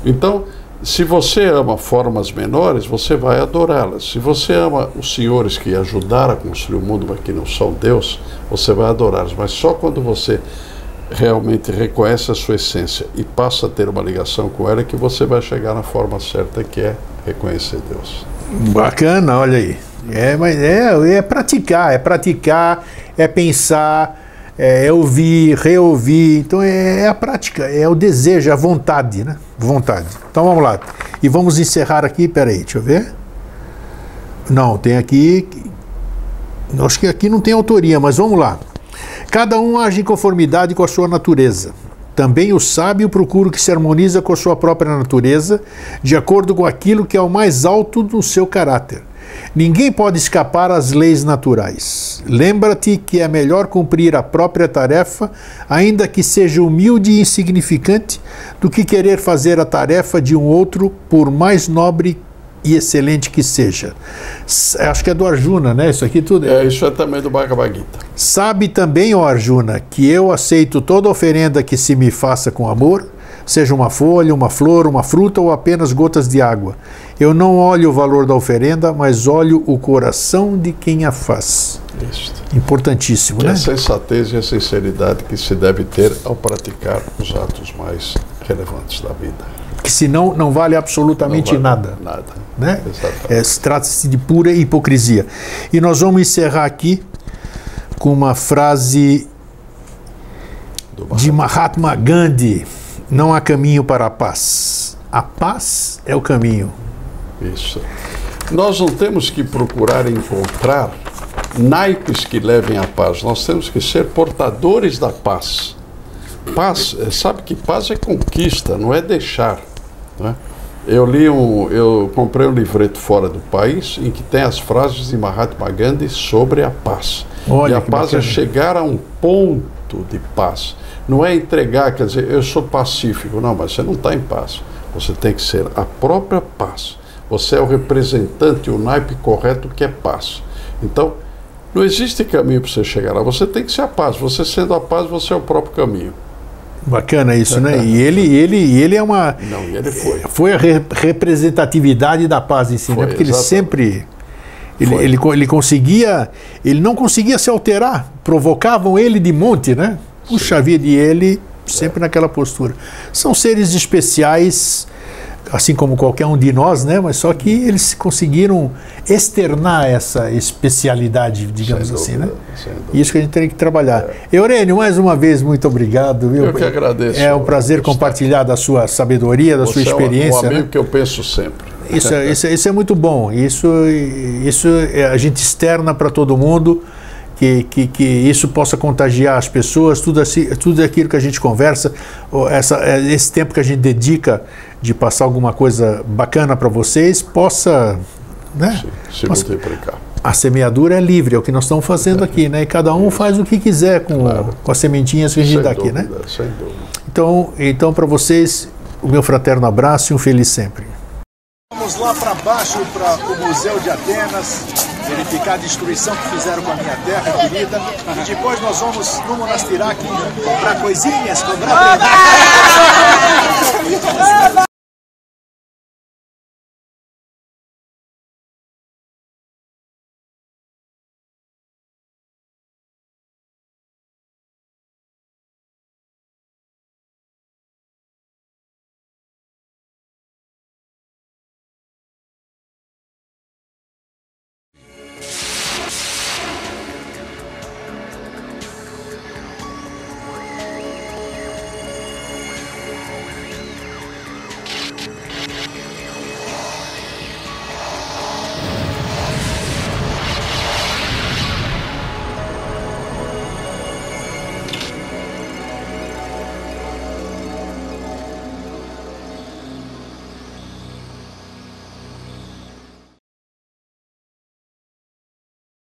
[SPEAKER 2] Então, se você ama formas menores, você vai adorá-las. Se você ama os senhores que ajudaram a construir o mundo, mas que não são Deus, você vai adorá-los. Mas só quando você realmente reconhece a sua essência e passa a ter uma ligação com ela, é que você vai chegar na forma certa, que é reconhecer Deus.
[SPEAKER 1] Bacana, olha aí. É praticar, é pensar, é ouvir, reouvir. Então é a prática, é o desejo, é a vontade, né? Vontade. Então vamos lá. E vamos encerrar aqui, peraí, deixa eu ver. Não, tem aqui. Acho que aqui não tem autoria, mas vamos lá. Cada um age em conformidade com a sua natureza. Também o sábio procura o que se harmoniza com a sua própria natureza, de acordo com aquilo que é o mais alto do seu caráter. Ninguém pode escapar às leis naturais. Lembra-te que é melhor cumprir a própria tarefa, ainda que seja humilde e insignificante, do que querer fazer a tarefa de um outro, por mais nobre e excelente que seja. Acho que é do Arjuna, né? Isso aqui tudo.
[SPEAKER 2] Isso é também do Bhagavad Gita.
[SPEAKER 1] Sabe também, ó Arjuna, que eu aceito toda oferenda que se me faça com amor, seja uma folha, uma flor, uma fruta ou apenas gotas de água. Eu não olho o valor da oferenda, mas olho o coração de quem a faz.
[SPEAKER 2] Isso.
[SPEAKER 1] Importantíssimo,
[SPEAKER 2] Que
[SPEAKER 1] né?
[SPEAKER 2] é a sensatez e a sinceridade que se deve ter ao praticar os atos mais relevantes da vida.
[SPEAKER 1] Que senão não vale absolutamente
[SPEAKER 2] Não vale
[SPEAKER 1] nada.
[SPEAKER 2] Nada.
[SPEAKER 1] Né?
[SPEAKER 2] Exatamente.
[SPEAKER 1] Trata-se de pura hipocrisia. E nós vamos encerrar aqui com uma frase de Mahatma Gandhi: não há caminho para a paz. A paz é o caminho.
[SPEAKER 2] Isso. Nós não temos que procurar encontrar naipes que levem à paz. Nós temos que ser portadores da paz. Paz, sabe que paz é conquista, não é deixar. Né? Eu comprei um livreto fora do país em que tem as frases de Mahatma Gandhi sobre a paz.
[SPEAKER 1] Olha,
[SPEAKER 2] e a paz
[SPEAKER 1] bacana.
[SPEAKER 2] é chegar a um ponto de paz. Não é entregar, quer dizer, eu sou pacífico. Não, mas você não está em paz. Você tem que ser a própria paz. Você é o representante, o naipe correto que é paz. Então, não existe caminho para você chegar lá. Você tem que ser a paz. Você sendo a paz, você é o próprio caminho.
[SPEAKER 1] Bacana isso, né? E ele é uma...
[SPEAKER 2] Não, e ele foi.
[SPEAKER 1] Foi a representatividade da paz em si, né? Porque ele sempre... Ele conseguia... Ele não conseguia se alterar. Provocavam ele de monte, né? Puxa vida, e ele sempre naquela postura. São seres especiais, assim como qualquer um de nós, né? Mas só que eles conseguiram externar essa especialidade, digamos assim, né? Isso que a gente tem que trabalhar. Eurênio, mais uma vez, muito obrigado. Viu?
[SPEAKER 2] Eu que agradeço.
[SPEAKER 1] É um prazer compartilhar da sua sabedoria, da sua experiência.
[SPEAKER 2] É um amigo,
[SPEAKER 1] né?
[SPEAKER 2] que eu penso sempre.
[SPEAKER 1] Isso é muito bom. Isso a gente externa para todo mundo. Que isso possa contagiar as pessoas, tudo aquilo que a gente conversa, esse tempo que a gente dedica de passar alguma coisa bacana para vocês, possa, né?
[SPEAKER 2] Se multiplicar.
[SPEAKER 1] A semeadura é livre, é o que nós estamos fazendo aqui, né? E cada um faz o que quiser com as sementinhas que a gente dá aqui, né?
[SPEAKER 2] Sem dúvida.
[SPEAKER 1] Então para vocês, o meu fraterno abraço e um feliz sempre.
[SPEAKER 3] Vamos lá para baixo, para o Museu de Atenas, verificar a destruição que fizeram com a minha terra querida. E depois nós vamos no Monastiraki comprar coisinhas, comprar